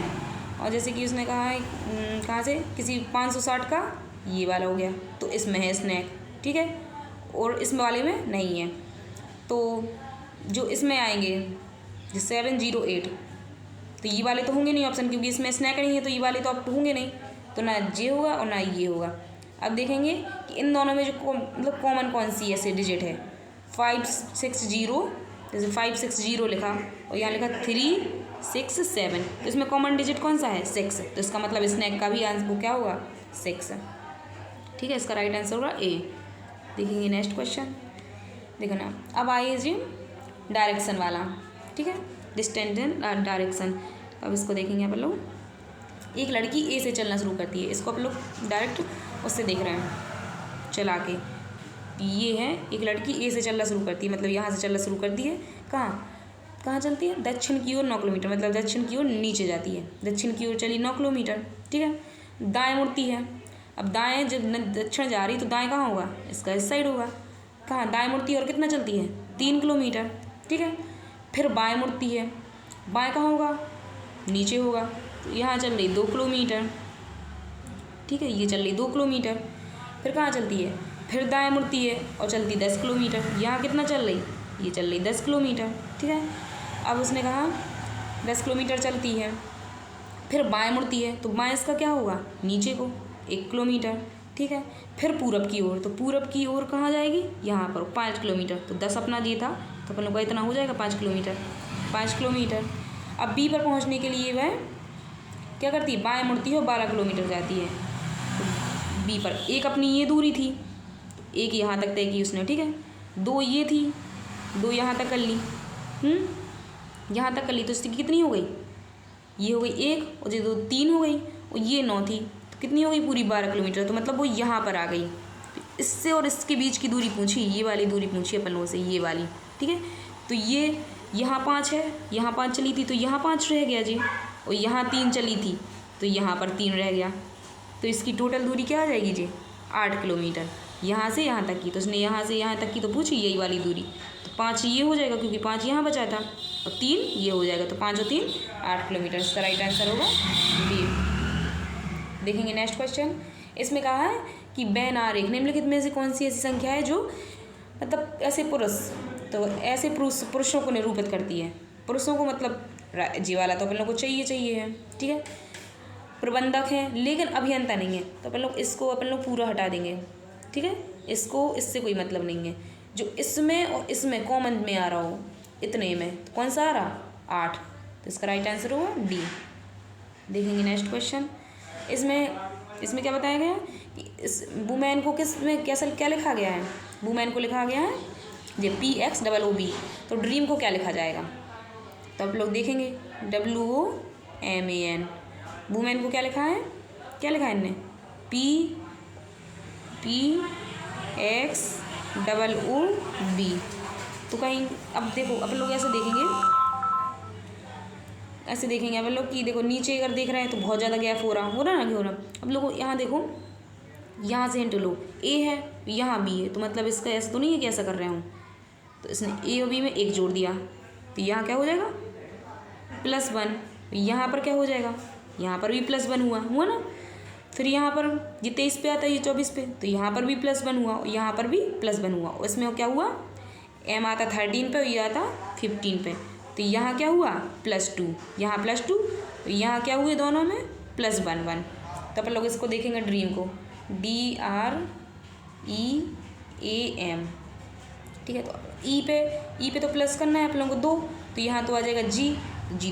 और जैसे कि उसने कहा है कहाँ से, किसी 560 का ये वाला हो गया, तो इसमें है स्नैक, ठीक है, और इसमें वाले में नहीं है। तो जो इसमें आएंगे जो 708, तो ये वाले तो होंगे नहीं ऑप्शन, क्योंकि इसमें स्नैक नहीं है, तो ये वाले तो अब होंगे नहीं, तो ना ये होगा और ना ये होगा। अब देखेंगे कि इन दोनों में जो मतलब कॉमन कौन सी ऐसे डिजिट है, 560, जैसे 560 लिखा और यहाँ लिखा 367, तो इसमें कॉमन डिजिट कौन सा है? 6, तो इसका मतलब स्नैक का भी आंसर क्या होगा? 6, ठीक है, इसका राइट आंसर होगा ए। देखेंगे नेक्स्ट क्वेश्चन, देखो ना, अब आइए जी डायरेक्शन वाला, ठीक है, डिस्टेंस एंड डायरेक्शन। अब इसको देखेंगे अपन लोग, एक लड़की ए से चलना शुरू करती है, इसको अपन लोग डायरेक्ट उससे देख रहे हैं चला के, ये है एक लड़की ए से चलना शुरू करती है, मतलब यहाँ से चलना शुरू करती है, कहाँ चलती है? दक्षिण की ओर 9 किलोमीटर, मतलब दक्षिण की ओर नीचे जाती है, दक्षिण की ओर चली 9 किलोमीटर, ठीक है। दाएं मुड़ती है, अब दाएं जब दक्षिण जा रही तो दाएं कहाँ होगा? इसका इस साइड होगा, कहाँ दाएं मुड़ती है और कितना चलती है? 3 किलोमीटर, ठीक है। फिर बाएं मुड़ती है, बाएं कहाँ होगा? नीचे होगा, तो यहाँ चल रही 2 किलोमीटर, ठीक है, ये चल रही 2 किलोमीटर। फिर कहाँ चलती है? फिर दाएं मुड़ती है और चलती 10 किलोमीटर, यहाँ कितना चल रही? ये चल रही 10 किलोमीटर, ठीक है। अब उसने कहा 10 किलोमीटर चलती है, फिर बाएं मुड़ती है, तो बाएं इसका क्या होगा? नीचे को 1 किलोमीटर, ठीक है। फिर पूरब की ओर, तो पूरब की ओर कहाँ जाएगी? यहाँ पर 5 किलोमीटर, तो 10 अपना दिया था, तो अपन लोग का इतना हो जाएगा 5 किलोमीटर, 5 किलोमीटर। अब बी पर पहुँचने के लिए वह क्या करती है? बाएं मुड़ती है और 12 किलोमीटर जाती है। तो बी पर एक अपनी ये दूरी थी, एक यहाँ तक तय की उसने, ठीक है। 2 ये थी, 2 यहाँ तक कर ली, यहाँ तक कर ली, तो इसकी कितनी हो गई, ये हो गई 1, और ये 2 3 हो गई, और ये 9 थी, तो कितनी हो गई पूरी 12 किलोमीटर। तो मतलब वो यहाँ पर आ गई। तो इससे और इसके बीच की दूरी पूछी, ये वाली दूरी पूछी अपन लोगों से, ये वाली, ठीक है। तो ये यहाँ 5 है, यहाँ 5 चली थी, तो यहाँ 5 रह गया जी, और यहाँ 3 चली थी, तो यहाँ पर 3 रह गया। तो इसकी टोटल दूरी क्या आ जाएगी जी, 8 किलोमीटर, यहाँ से यहाँ तक की। तो उसने यहाँ से यहाँ तक की तो पूछी यही वाली दूरी, तो 5 ये हो जाएगा क्योंकि 5 यहाँ बचा था, और 3 ये हो जाएगा, तो 5 और 3 8 किलोमीटर। इसका राइट आंसर होगा बी। देखेंगे नेक्स्ट क्वेश्चन। इसमें कहा है कि बेन आरेख निम्नलिखित में से कौन सी ऐसी संख्या है जो मतलब ऐसे पुरुष, तो ऐसे पुरुषों को निरूपित करती है। पुरुषों को मतलब जी वाला तो अपन लोग को चाहिए है, ठीक है। प्रबंधक हैं लेकिन अभियंता नहीं है, तो अपन लोग पूरा हटा देंगे, ठीक है। इसको इससे कोई मतलब नहीं है। जो इसमें और इसमें कॉमन में आ रहा हो, इतने में, तो कौन सा आ रहा, 8। तो इसका राइट आंसर होगा डी। देखेंगे नेक्स्ट क्वेश्चन। इसमें क्या बताया गया कि इस वुमेन को किस में कैसे क्या लिखा गया है, वुमेन को लिखा गया है ये PXOOB। तो ड्रीम को क्या लिखा जाएगा, तो आप लोग देखेंगे WOMAN। वुमेन को क्या लिखा है, क्या लिखा है इनने, PXOOB। तो कहीं अब देखो अपन लोग ऐसे देखेंगे अपन लोग कि देखो नीचे अगर देख रहे हैं तो बहुत ज़्यादा गैप हो रहा ना कि हो रहा। अब लोगों यहाँ देखो, यहाँ से हिंट लो, A है यहाँ B है, तो मतलब इसका ऐसा तो नहीं है कि ऐसा कर रहे हूँ। तो इसने A और B में 1 जोड़ दिया, तो यहाँ क्या हो जाएगा +1। यहाँ पर क्या हो जाएगा, यहाँ पर भी +1 हुआ ना। फिर यहाँ पर ये 23 पे आता है, ये 24 पे, तो यहाँ पर भी +1 हुआ, और यहाँ पर भी +1 हुआ। और इसमें क्या हुआ, M आता 13 पे और ये आता 15 पे, तो यहाँ क्या हुआ +2, यहाँ +2, तो यहाँ क्या हुए दोनों में +1। तो अपन लोग इसको देखेंगे ड्रीम को, DREAM, ठीक है। तो ई पे तो प्लस करना है आप लोगों को 2, तो यहाँ तो आ जाएगा जी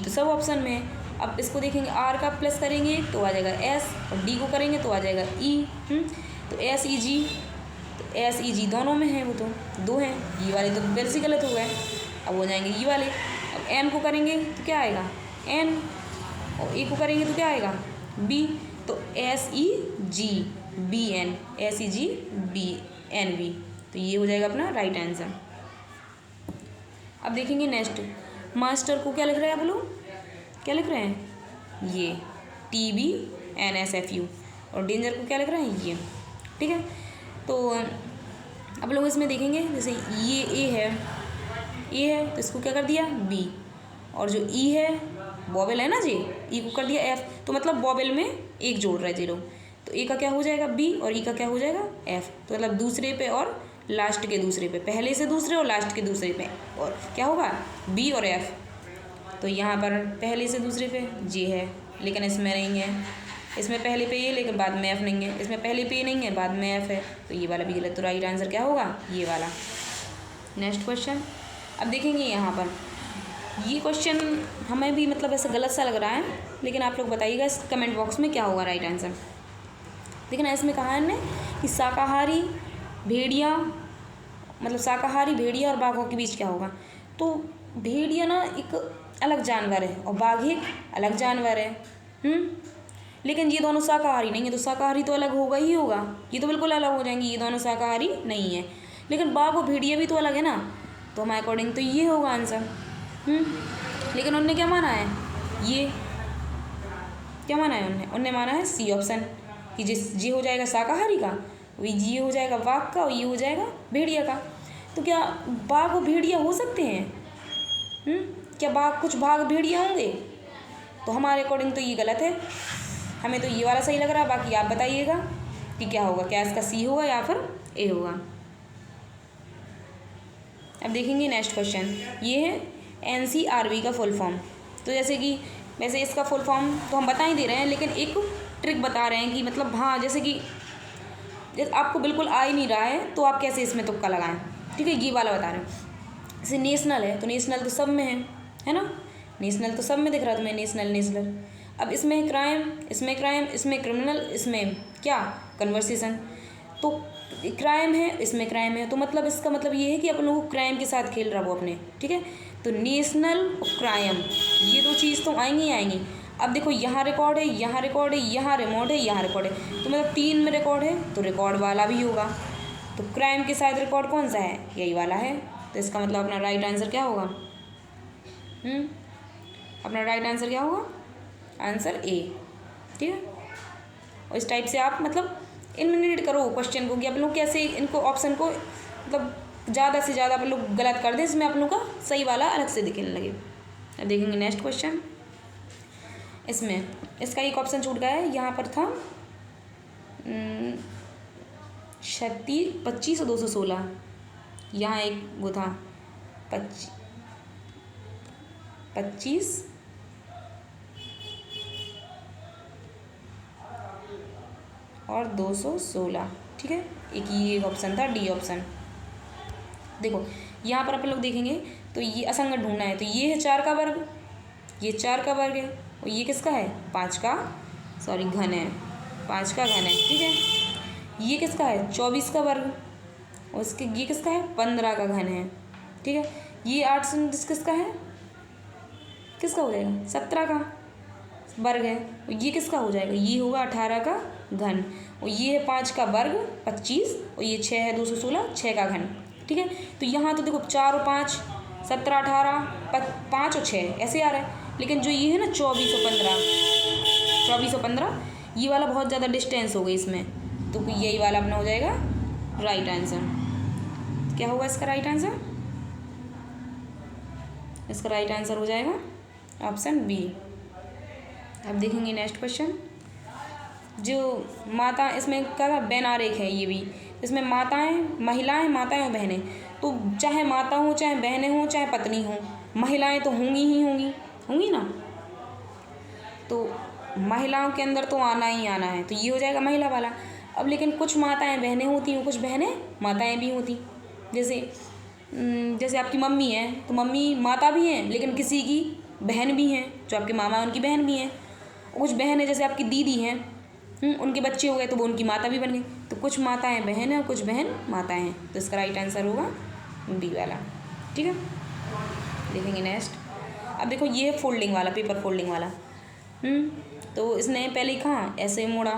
तो सब ऑप्शन में है। अब इसको देखेंगे, R का प्लस करेंगे तो आ जाएगा S, और D को करेंगे तो आ जाएगा E। तो SEG दोनों में है, वो तो 2 हैं, ये वाले तो वैसे गलत हो गए, अब हो जाएंगे ये वाले। अब N को करेंगे तो क्या आएगा N, और E को करेंगे तो क्या आएगा B। तो SEGBN, तो ये हो जाएगा अपना राइट आंसर। अब देखेंगे नेक्स्ट, मास्टर को क्या लिख रहे हैं आप लोग, क्या लिख रहे हैं, ये TBNSFU, और डेंजर को क्या लिख रहे हैं, ये, ठीक है। तो अब लोग इसमें देखेंगे, जैसे ये A है तो इसको क्या कर दिया B, और जो E है बॉबल है ना जी, E को कर दिया F, तो मतलब बॉबल में 1 जोड़ रहे 0, तो A का क्या हो जाएगा B, और E का क्या हो जाएगा F। तो मतलब दूसरे पे और लास्ट के दूसरे पे, पहले से दूसरे और लास्ट के दूसरे पे, और क्या होगा B और F। तो यहाँ पर पहले से दूसरे पे J है, लेकिन इसमें नहीं है, इसमें पहले पे ये लेकिन बाद में F नहीं है, इसमें पहले पे नहीं है बाद में F है, तो ये वाला भी गलत। तो राइट आंसर क्या होगा, ये वाला। Next question. अब देखेंगे यहाँ पर, ये क्वेश्चन हमें भी मतलब ऐसा गलत सा लग रहा है, लेकिन आप लोग बताइएगा इस कमेंट बॉक्स में क्या होगा राइट आंसर। देखना इसमें कहा है ने कि शाकाहारी भेड़िया और बाघों के बीच क्या होगा। तो भेड़िया ना एक अलग जानवर है और बाघ एक अलग जानवर है, लेकिन ये दोनों शाकाहारी नहीं है, तो शाकाहारी तो अलग होगा ही होगा, ये तो बिल्कुल अलग हो जाएंगी, ये दोनों शाकाहारी नहीं है। लेकिन बाघ और भेड़िया भी तो अलग है ना, तो हमारे अकॉर्डिंग तो ये होगा आंसर। लेकिन उनने क्या माना है, ये क्या माना है उनने माना है C ऑप्शन, कि ये हो जाएगा शाकाहारी का, ये हो जाएगा बाघ का, और ये हो जाएगा भेड़िया का। तो क्या बाघ और भेड़िया हो सकते हैं, क्या कुछ बाघ भेड़िया होंगे, तो हमारे अकॉर्डिंग तो ये गलत है, हमें तो ये वाला सही लग रहा है। बाकी आप बताइएगा कि क्या होगा, क्या इसका C होगा या फिर A होगा। अब देखेंगे नेक्स्ट क्वेश्चन, ये है NCRB का फुल फॉर्म। तो जैसे कि वैसे इसका फुल फॉर्म तो हम बता ही दे रहे हैं, लेकिन एक ट्रिक बता रहे हैं कि मतलब हाँ, जैसे कि आपको बिल्कुल आ ही नहीं रहा है तो आप कैसे इसमें तुक्का लगाएं, ठीक है, ये वाला बता रहे हैं। जैसे नेशनल है तो नेशनल तो सब में है ना, नेशनल तो सब में दिख रहा है तुम्हें, नेशनल। अब इसमें क्राइम, इसमें क्रिमिनल, इसमें क्या कन्वर्सेशन। तो क्राइम है, इसमें क्राइम है, तो मतलब इसका मतलब ये है कि अपन लोग क्राइम के साथ खेल रहा वो अपने, ठीक है। तो नेशनल और क्राइम, ये दो चीज़ तो आएंगी ही आएंगी। अब देखो यहाँ रिकॉर्ड है, यहाँ रिकॉर्ड है, यहाँ रिमोट है, यहाँ रिकॉर्ड है, तो मतलब 3 में रिकॉर्ड है तो रिकॉर्ड वाला भी होगा। तो क्राइम के साथ रिकॉर्ड कौन सा है, यही वाला है। तो इसका मतलब अपना राइट आंसर क्या होगा, अपना राइट आंसर क्या होगा, आंसर ए, ठीक है। और इस टाइप से आप मतलब इलिमिनेट करो क्वेश्चन को कि अपन लोग कैसे इनको ऑप्शन को मतलब ज़्यादा से ज़्यादा अपन लोग गलत कर दें, इसमें अपन लोग का सही वाला अलग से दिखने लगे। अब देखेंगे नेक्स्ट क्वेश्चन। इसमें इसका एक ऑप्शन छूट गया है, यहाँ पर था 25 और 216, यहाँ एक वो था 25 और 216, ठीक है। एक ऑप्शन था डी ऑप्शन। देखो यहाँ पर अपन लोग देखेंगे तो ये असंगत ढूंढना है, तो ये है 4 का वर्ग, ये 4 का वर्ग है, और ये किसका है, 5 का घन है, 5 का घन है, ठीक है। ये किसका है, 24 का वर्ग, और इसके ये किसका है, 15 का घन है, ठीक है। ये 8 किसका है, किसका हो जाएगा, 17 का वर्ग है, और ये किसका हो जाएगा, ये होगा 18 का घन, और ये है 5 का वर्ग 25, और ये 6 है 216, 6 का घन, ठीक है। तो यहाँ तो देखो 4 और 5 17 18 5 और 6 ऐसे आ रहा है, लेकिन जो ये है ना 24 और 15 ये वाला बहुत ज़्यादा डिस्टेंस हो गई इसमें, तो यही वाला अपना हो जाएगा राइट आंसर। क्या होगा इसका राइट आंसर, इसका राइट आंसर हो जाएगा ऑप्शन बी। अब देखेंगे नेक्स्ट क्वेश्चन। जो माता, इसमें क्या बैन आरेख है ये भी, इसमें माताएं, महिलाएं, माताएं और बहनें, तो चाहे माता हो, चाहे बहनें हो, चाहे पत्नी हो, महिलाएं तो होंगी ही होंगी ना। तो महिलाओं के अंदर तो आना ही आना है, तो ये हो जाएगा महिला वाला। अब लेकिन कुछ माताएं बहनें होती हैं, कुछ बहनें माताएं भी होती, जैसे आपकी मम्मी है तो मम्मी माता भी हैं, लेकिन किसी की बहन भी हैं, जो आपके मामा उनकी बहन भी हैं। कुछ बहन है जैसे आपकी दीदी हैं, उनके बच्चे हो गए तो वो उनकी माता भी बन गई। तो कुछ माताएं बहन हैं और कुछ बहन माताएं हैं, तो इसका राइट आंसर होगा बी वाला, ठीक है। देखेंगे नेक्स्ट। अब देखो ये है फोल्डिंग वाला, पेपर फोल्डिंग वाला। तो इसने पहले कहाँ ऐसे मोड़ा,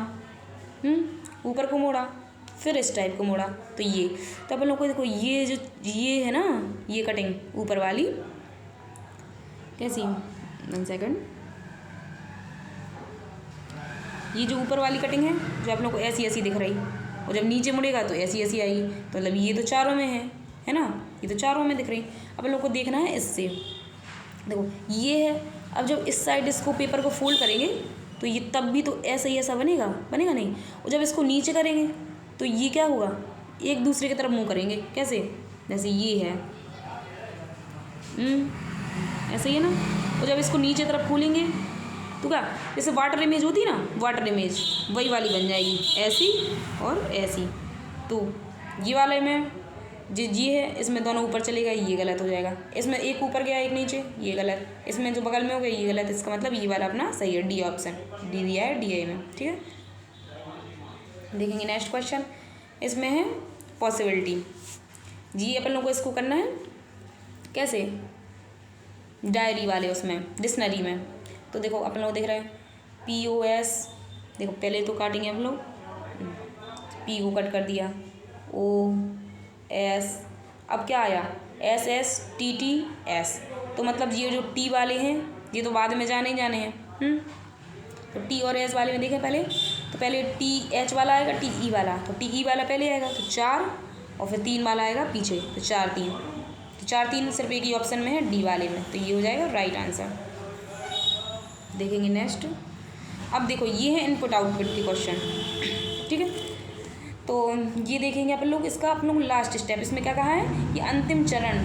ऊपर को मोड़ा, फिर इस टाइप को मोड़ा, तो ये, तो अपन लोग को देखो ये है ना, ये कटिंग ऊपर वाली कैसी, 1 सेकंड, ये जो ऊपर वाली कटिंग है जो आप लोग को ऐसी ऐसी दिख रही, और जब नीचे मुड़ेगा तो ऐसी ऐसी आएगी, तो मतलब ये तो चारों में है ना, ये तो चारों में दिख रही। अब लोग को देखना है इससे, देखो ये है। अब जब इस साइड इसको पेपर को फोल्ड करेंगे तो ये तब भी तो ऐसा ही ऐसा बनेगा नहीं, और जब इसको नीचे करेंगे तो ये क्या होगा, एक दूसरे की तरफ मुँह करेंगे, कैसे, जैसे ये है, ऐसे ही है ना। और जब इसको नीचे तरफ खोलेंगे तो क्या, जैसे वाटर इमेज होती है ना, वाटर इमेज वही वाली बन जाएगी, ऐसी और ऐसी। तो ये वाले में ये है, इसमें दोनों ऊपर चलेगा, ये गलत हो जाएगा। इसमें एक ऊपर गया एक नीचे, ये गलत। इसमें जो बगल में हो गया ये गलत। इसका मतलब ये वाला अपना सही है, डी ऑप्शन, डी दिया है डी आई में, ठीक है। देखेंगे नेक्स्ट क्वेश्चन। इसमें है पॉसिबिलिटी, जी अपन लोग को इसको करना है कैसे, डायरी वाले उसमें, डिक्शनरी में। तो देखो अपन लोग देख रहे हैं POS, देखो पहले तो काटेंगे हम लोग, P को कट कर दिया, OS, अब क्या आया SSTTS, तो मतलब ये जो T वाले हैं ये तो बाद में जाने ही जाने हैं। तो T और S वाले में देखें पहले, तो पहले TH वाला आएगा, TE वाला, तो TE वाला पहले आएगा तो 4, और फिर 3 वाला आएगा पीछे, तो 4 3, तो 4 3 सिर्फ एक ही ऑप्शन में है, डी वाले में, तो ये हो जाएगा राइट आंसर। देखेंगे नेक्स्ट। अब देखो ये है इनपुट आउटपुट के क्वेश्चन, ठीक है। तो ये देखेंगे अपन लोग, इसका अपन लोग लास्ट स्टेप, इसमें क्या कहा है, ये अंतिम चरण,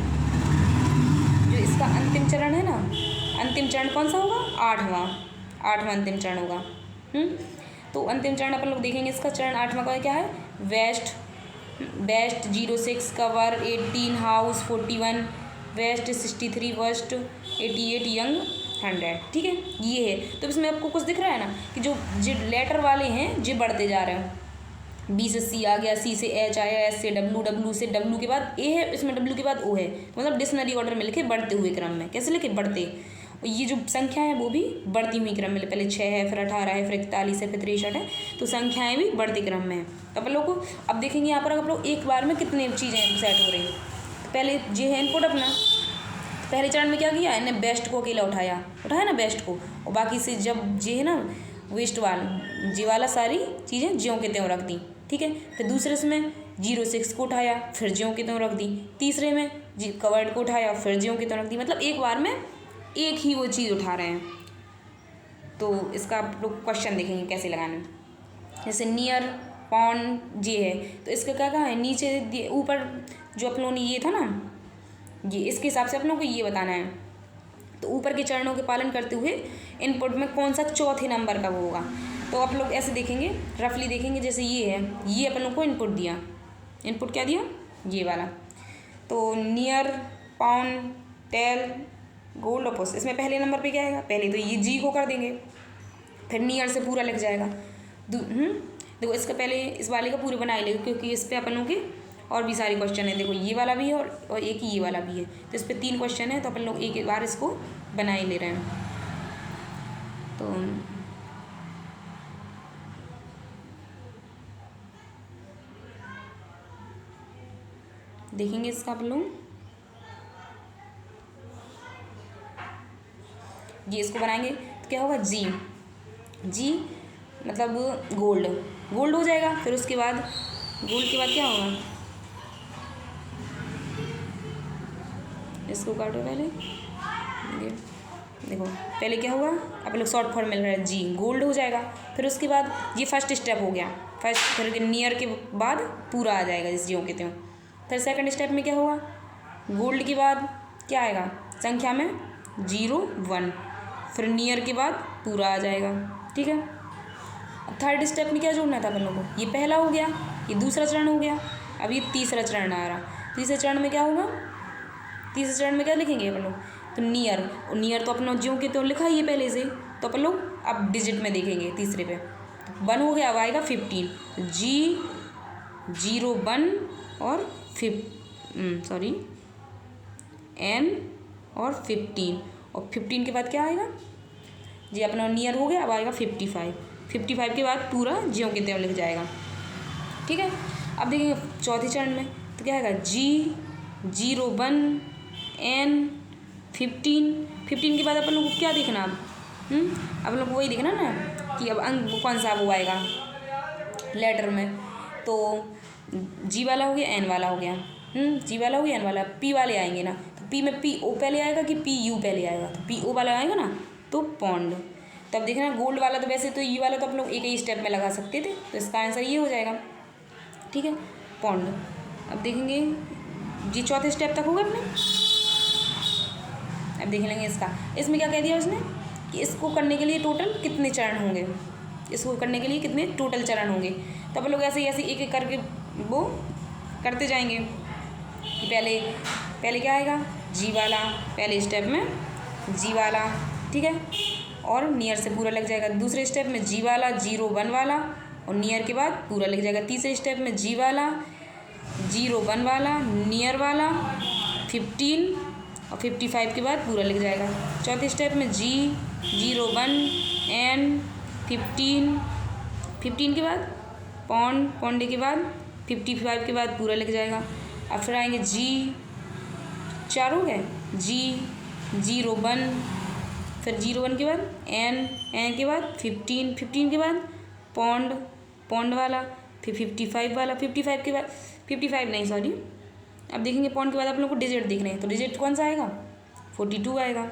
जो इसका अंतिम चरण है ना, अंतिम चरण कौन सा होगा, 8वां अंतिम चरण होगा। तो अंतिम चरण अपन लोग देखेंगे, इसका चरण 8वां का क्या है, best 06 cover 18 house 41 west 63 worst 88 young 100, ठीक है। ये है, तो इसमें आपको कुछ दिख रहा है ना कि जो लेटर वाले हैं ये बढ़ते जा रहे हैं, बी से सी आ गया, सी से एच आया, एच से डब्लू, डब्लू से डब्लू के बाद ए है, इसमें डब्लू के बाद ओ है, मतलब डिक्शनरी ऑर्डर में लिखे बढ़ते हुए क्रम में। कैसे लिखे? बढ़ते। और ये जो संख्या है वो भी बढ़ती हुई क्रम में, पहले 6 है, फिर 18 है, फिर 41 है, फिर 63 है, तो संख्याएँ भी बढ़ते क्रम में हैं। तो अपन लोग को अब देखेंगे यहाँ पर आप लोग एक बार में कितने चीज़ें सेट हो रही हैं। तो पहले ये है इनपुट अपना, पहले चरण में क्या किया, इन्हें बेस्ट को अकेला उठाया ना बेस्ट को, और बाकी से जब ये है ना वेस्ट वाला जी वाला सारी चीज़ें ज्यों के त्यों रख दी। ठीक है, फिर दूसरे में 06 को उठाया, फिर ज्यों के त्यों रख दी। तीसरे में जी कवर्ड को उठाया, फिर ज्यों के त्यों रख दी। मतलब एक बार में एक ही वो चीज़ उठा रहे हैं। तो इसका आप लोग क्वेश्चन देखेंगे कैसे लगाने। जैसे नियर पॉन जी है, तो इसका क्या कहा है, नीचे ऊपर जो अपनों ने ये था ना, ये इसके हिसाब से अपनों को ये बताना है। तो ऊपर के चरणों के पालन करते हुए इनपुट में कौन सा चौथे नंबर का वो होगा। तो आप लोग ऐसे देखेंगे, रफली देखेंगे, जैसे ये है, ये अपन लोग को इनपुट दिया, इनपुट क्या दिया, ये वाला। तो नियर, पाउंड, टेल, गोल्ड और पुश, इसमें पहले नंबर पे क्या आएगा, पहले तो ये जी को कर देंगे, फिर नियर से पूरा लिख जाएगा। देखो इसका पहले इस वाले का पूरे बना ही लेगा, क्योंकि इस पर अपन लोग के और भी सारे क्वेश्चन है। देखो ये वाला भी है और एक ही ये वाला भी है, तो इस पर 3 क्वेश्चन है, तो अपन लोग एक बार इसको बना ही ले रहे हैं। तो देखेंगे इसका आप लोग, ये इसको बनाएंगे तो क्या होगा, जी मतलब गोल्ड हो जाएगा। फिर उसके बाद गोल्ड के बाद क्या होगा, इसको काटो पहले, देखो पहले क्या हुआ, आप लोग शॉर्ट फॉर्म मिल रहा है, जी गोल्ड हो जाएगा। फिर उसके बाद ये फर्स्ट स्टेप हो गया, फिर नियर के बाद पूरा आ जाएगा जिस ज्यों के त्यों। फिर सेकंड स्टेप में क्या होगा, गोल्ड के बाद क्या आएगा, संख्या में 0 1, फिर नियर के बाद पूरा आ जाएगा। ठीक है, अब थर्ड स्टेप में क्या जोड़ना था अपन लोगों को, ये पहला हो गया, ये दूसरा चरण हो गया, अब ये तीसरा चरण आ रहा। तीसरे चरण में क्या होगा, तीसरे चरण में क्या लिखेंगे अपन लोग, तो नियर तो अपना ज्यों के त्यों लिखा ही है पहले से, तो अपन लोग अब डिजिट में देखेंगे तीसरे पे। 1 हो गया, अब आएगा 15, जी 0 1 और n और 15, और 15 के बाद क्या आएगा, जी अपना नियर हो गया, अब आएगा 55 के बाद पूरा ज्यों के त्यों लिख जाएगा। ठीक है, अब देखिए चौथे चरण में तो क्या आएगा, जी 0 1 n 15 के बाद अपन लोग को क्या देखना, अब अपन लोग को वही देखना ना कि अब अंक कौन सा वो आएगा लेटर में। तो जी वाला हो गया, एन वाला हो गया, जी वाला हो गया, एन वाला, पी वाले आएंगे ना, तो पी में पी ओ पहले आएगा कि पी यू पहले आएगा, तो पी ओ वाला आएगा ना, तो पॉन्ड। तब देखना गोल्ड वाला तो वैसे तो ये वाला तो आप लोग एक ही स्टेप में लगा सकते थे, तो इसका आंसर ये हो जाएगा। ठीक है, पॉन्ड। अब देखेंगे जी चौथे स्टेप तक होगा अपने, अब देख लेंगे इसका, इसमें क्या कह दिया उसने कि इसको करने के लिए टोटल कितने चरण होंगे, इसको करने के लिए कितने टोटल चरण होंगे। तो अपन लोग ऐसे ऐसे एक एक करके वो करते जाएंगे कि पहले क्या आएगा, जी वाला, पहले स्टेप में जी वाला, ठीक है, और नियर से पूरा लग जाएगा। दूसरे स्टेप में जी वाला, 0 1 वाला, और नियर के बाद पूरा लग जाएगा। तीसरे स्टेप में जी वाला, 0 1 वाला, नियर वाला 15 और 55 के बाद पूरा लग जाएगा। चौथे स्टेप में जी 0 1 n 15 के बाद पौंडे के बाद 55 के बाद पूरा लग जाएगा। अब फिर आएंगे जी 4 हो गए, जी 0 1, फिर 0 1 के बाद n के बाद 15 के बाद पौंड वाला, फिर 55 वाला, 55 के बाद 55 नहीं सॉरी, अब देखेंगे पौंड के बाद आप लोग को डिजिट देखने हैं, तो डिजिट कौन सा आएगा, 42 आएगा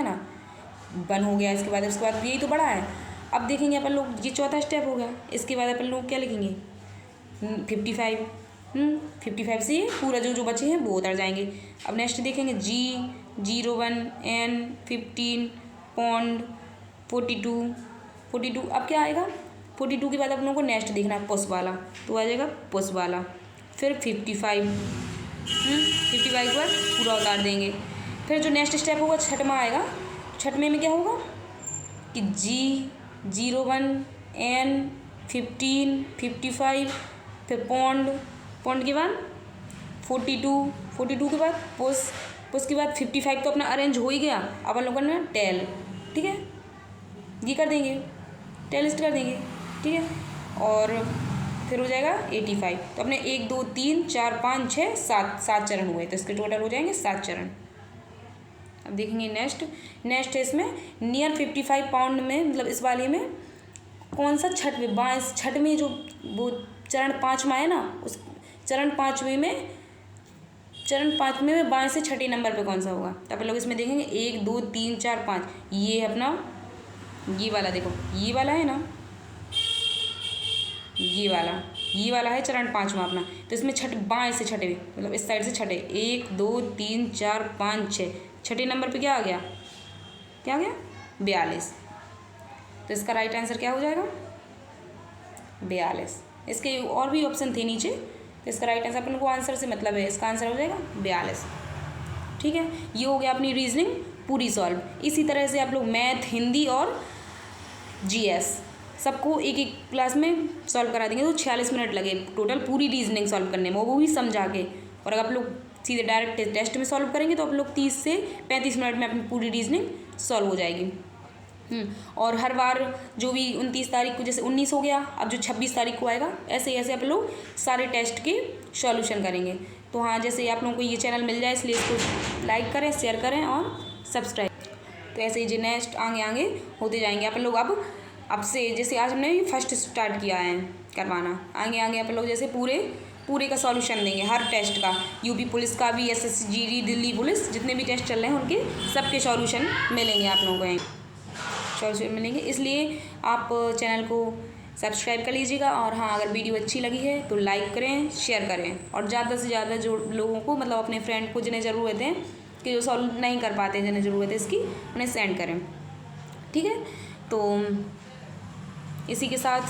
ना, 1 हो गया। इसके बाद यही तो बड़ा है। अब देखेंगे अपन लोग, ये चौथा स्टेप हो गया, इसके बाद अपन लोग क्या लिखेंगे 55 से पूरा जो बचे हैं वो उतर जाएंगे। अब नेक्स्ट देखेंगे जी 0 1 n 15 पौंड 42। अब क्या आएगा 42 के बाद अपन लोगों को नेक्स्ट देखना है पुश वाला, तो आ जाएगा पुश वाला, फिर 55 के बाद पूरा उतार देंगे। फिर जो नेक्स्ट स्टेप होगा छठवां आएगा, छठवें में क्या होगा कि जी 0 1 n 15, 55, फिर पौंड, पौंड के बाद 42, 42 के बाद पुस के बाद 55 तो अपना अरेंज हो ही गया। अब अपन लोग करना टेल, ठीक है, ये कर देंगे, टेल लिस्ट कर देंगे, ठीक है। और फिर हो जाएगा 85। तो अपने 1 2 3 4 5 6 7 चरण हुए, तो इसके टोटल हो जाएंगे 7 चरण। अब देखेंगे नेक्स्ट है इसमें नियर 55 पाउंड में, मतलब इस वाले में कौन सा छठ में जो वो चरण 5वां है ना, उस चरण 5वें में बाएं से छठे नंबर पे कौन सा होगा। तो अपन लोग इसमें देखेंगे 1 2 3 4 5, ये है अपना ये वाला, देखो ये वाला है ना, ये वाला है चरण 5वां अपना। तो इसमें बाएं से छठे, मतलब इस साइड से छठे 1 2 3 4 5 6, छठे नंबर पे क्या आ गया 42। तो इसका राइट आंसर क्या हो जाएगा 42। इसके और भी ऑप्शन थे नीचे, तो इसका राइट आंसर अपन को आंसर से मतलब है, इसका आंसर हो जाएगा 42, ठीक है। ये हो गया अपनी रीजनिंग पूरी सॉल्व। इसी तरह से आप लोग मैथ, हिंदी और जीएस सबको एक एक क्लास में सॉल्व करा देंगे। तो 46 मिनट लगे टोटल पूरी रीजनिंग सॉल्व करने में, वो भी समझा के। और अगर आप लोग सीधे डायरेक्ट टेस्ट में सॉल्व करेंगे तो आप लोग 30 से 35 मिनट में अपनी पूरी रीजनिंग सॉल्व हो जाएगी। और हर बार जो भी 29 तारीख को, जैसे 19 हो गया, अब जो 26 तारीख को आएगा, ऐसे ऐसे आप लोग सारे टेस्ट के सॉल्यूशन करेंगे। तो हाँ, जैसे आप लोगों को ये चैनल मिल जाए इसलिए इसको लाइक करें, शेयर करें और सब्सक्राइब। तो ऐसे ही जो नेक्स्ट आगे होते जाएंगे। आप लोग अब से, जैसे आज हमने फर्स्ट स्टार्ट किया है करवाना, आगे आप लोग जैसे पूरे का सॉल्यूशन देंगे हर टेस्ट का, यूपी पुलिस का भी, एसएससी जीडी, दिल्ली पुलिस, जितने भी टेस्ट चल रहे हैं उनके सबके सॉल्यूशन मिलेंगे आप लोगों को, सॉल्यूशन मिलेंगे। इसलिए आप चैनल को सब्सक्राइब कर लीजिएगा। और हाँ, अगर वीडियो अच्छी लगी है तो लाइक करें, शेयर करें, और ज़्यादा से ज़्यादा जो लोगों को, मतलब अपने फ्रेंड को जिन्हें ज़रूरत है, कि जो सॉल्व नहीं कर पाते, जिन्हें ज़रूरत है इसकी, उन्हें सेंड करें, ठीक है। तो इसी के साथ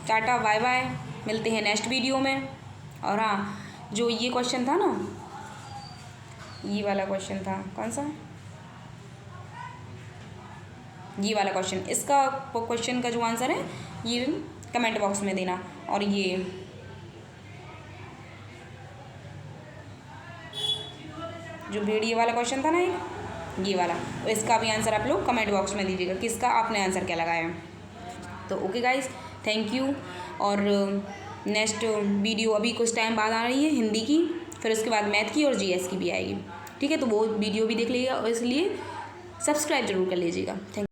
टाटा बाय बाय, मिलते हैं नेक्स्ट वीडियो में। और हाँ, जो ये क्वेश्चन था ना, ये वाला क्वेश्चन था, कौन सा, ये वाला क्वेश्चन, इसका क्वेश्चन का जो आंसर है ये कमेंट बॉक्स में देना। और ये जो भेड़िए वाला क्वेश्चन था ना, ये वाला, तो इसका भी आंसर आप लोग कमेंट बॉक्स में दीजिएगा कि इसका आपने आंसर क्या लगाया है। तो ओके गाइस, थैंक यू। और नेक्स्ट वीडियो अभी कुछ टाइम बाद आ रही है हिंदी की, फिर उसके बाद मैथ की और जीएस की भी आएगी, ठीक है। तो वो वीडियो भी देख लीजिएगा और इसलिए सब्सक्राइब जरूर कर लीजिएगा। थैंक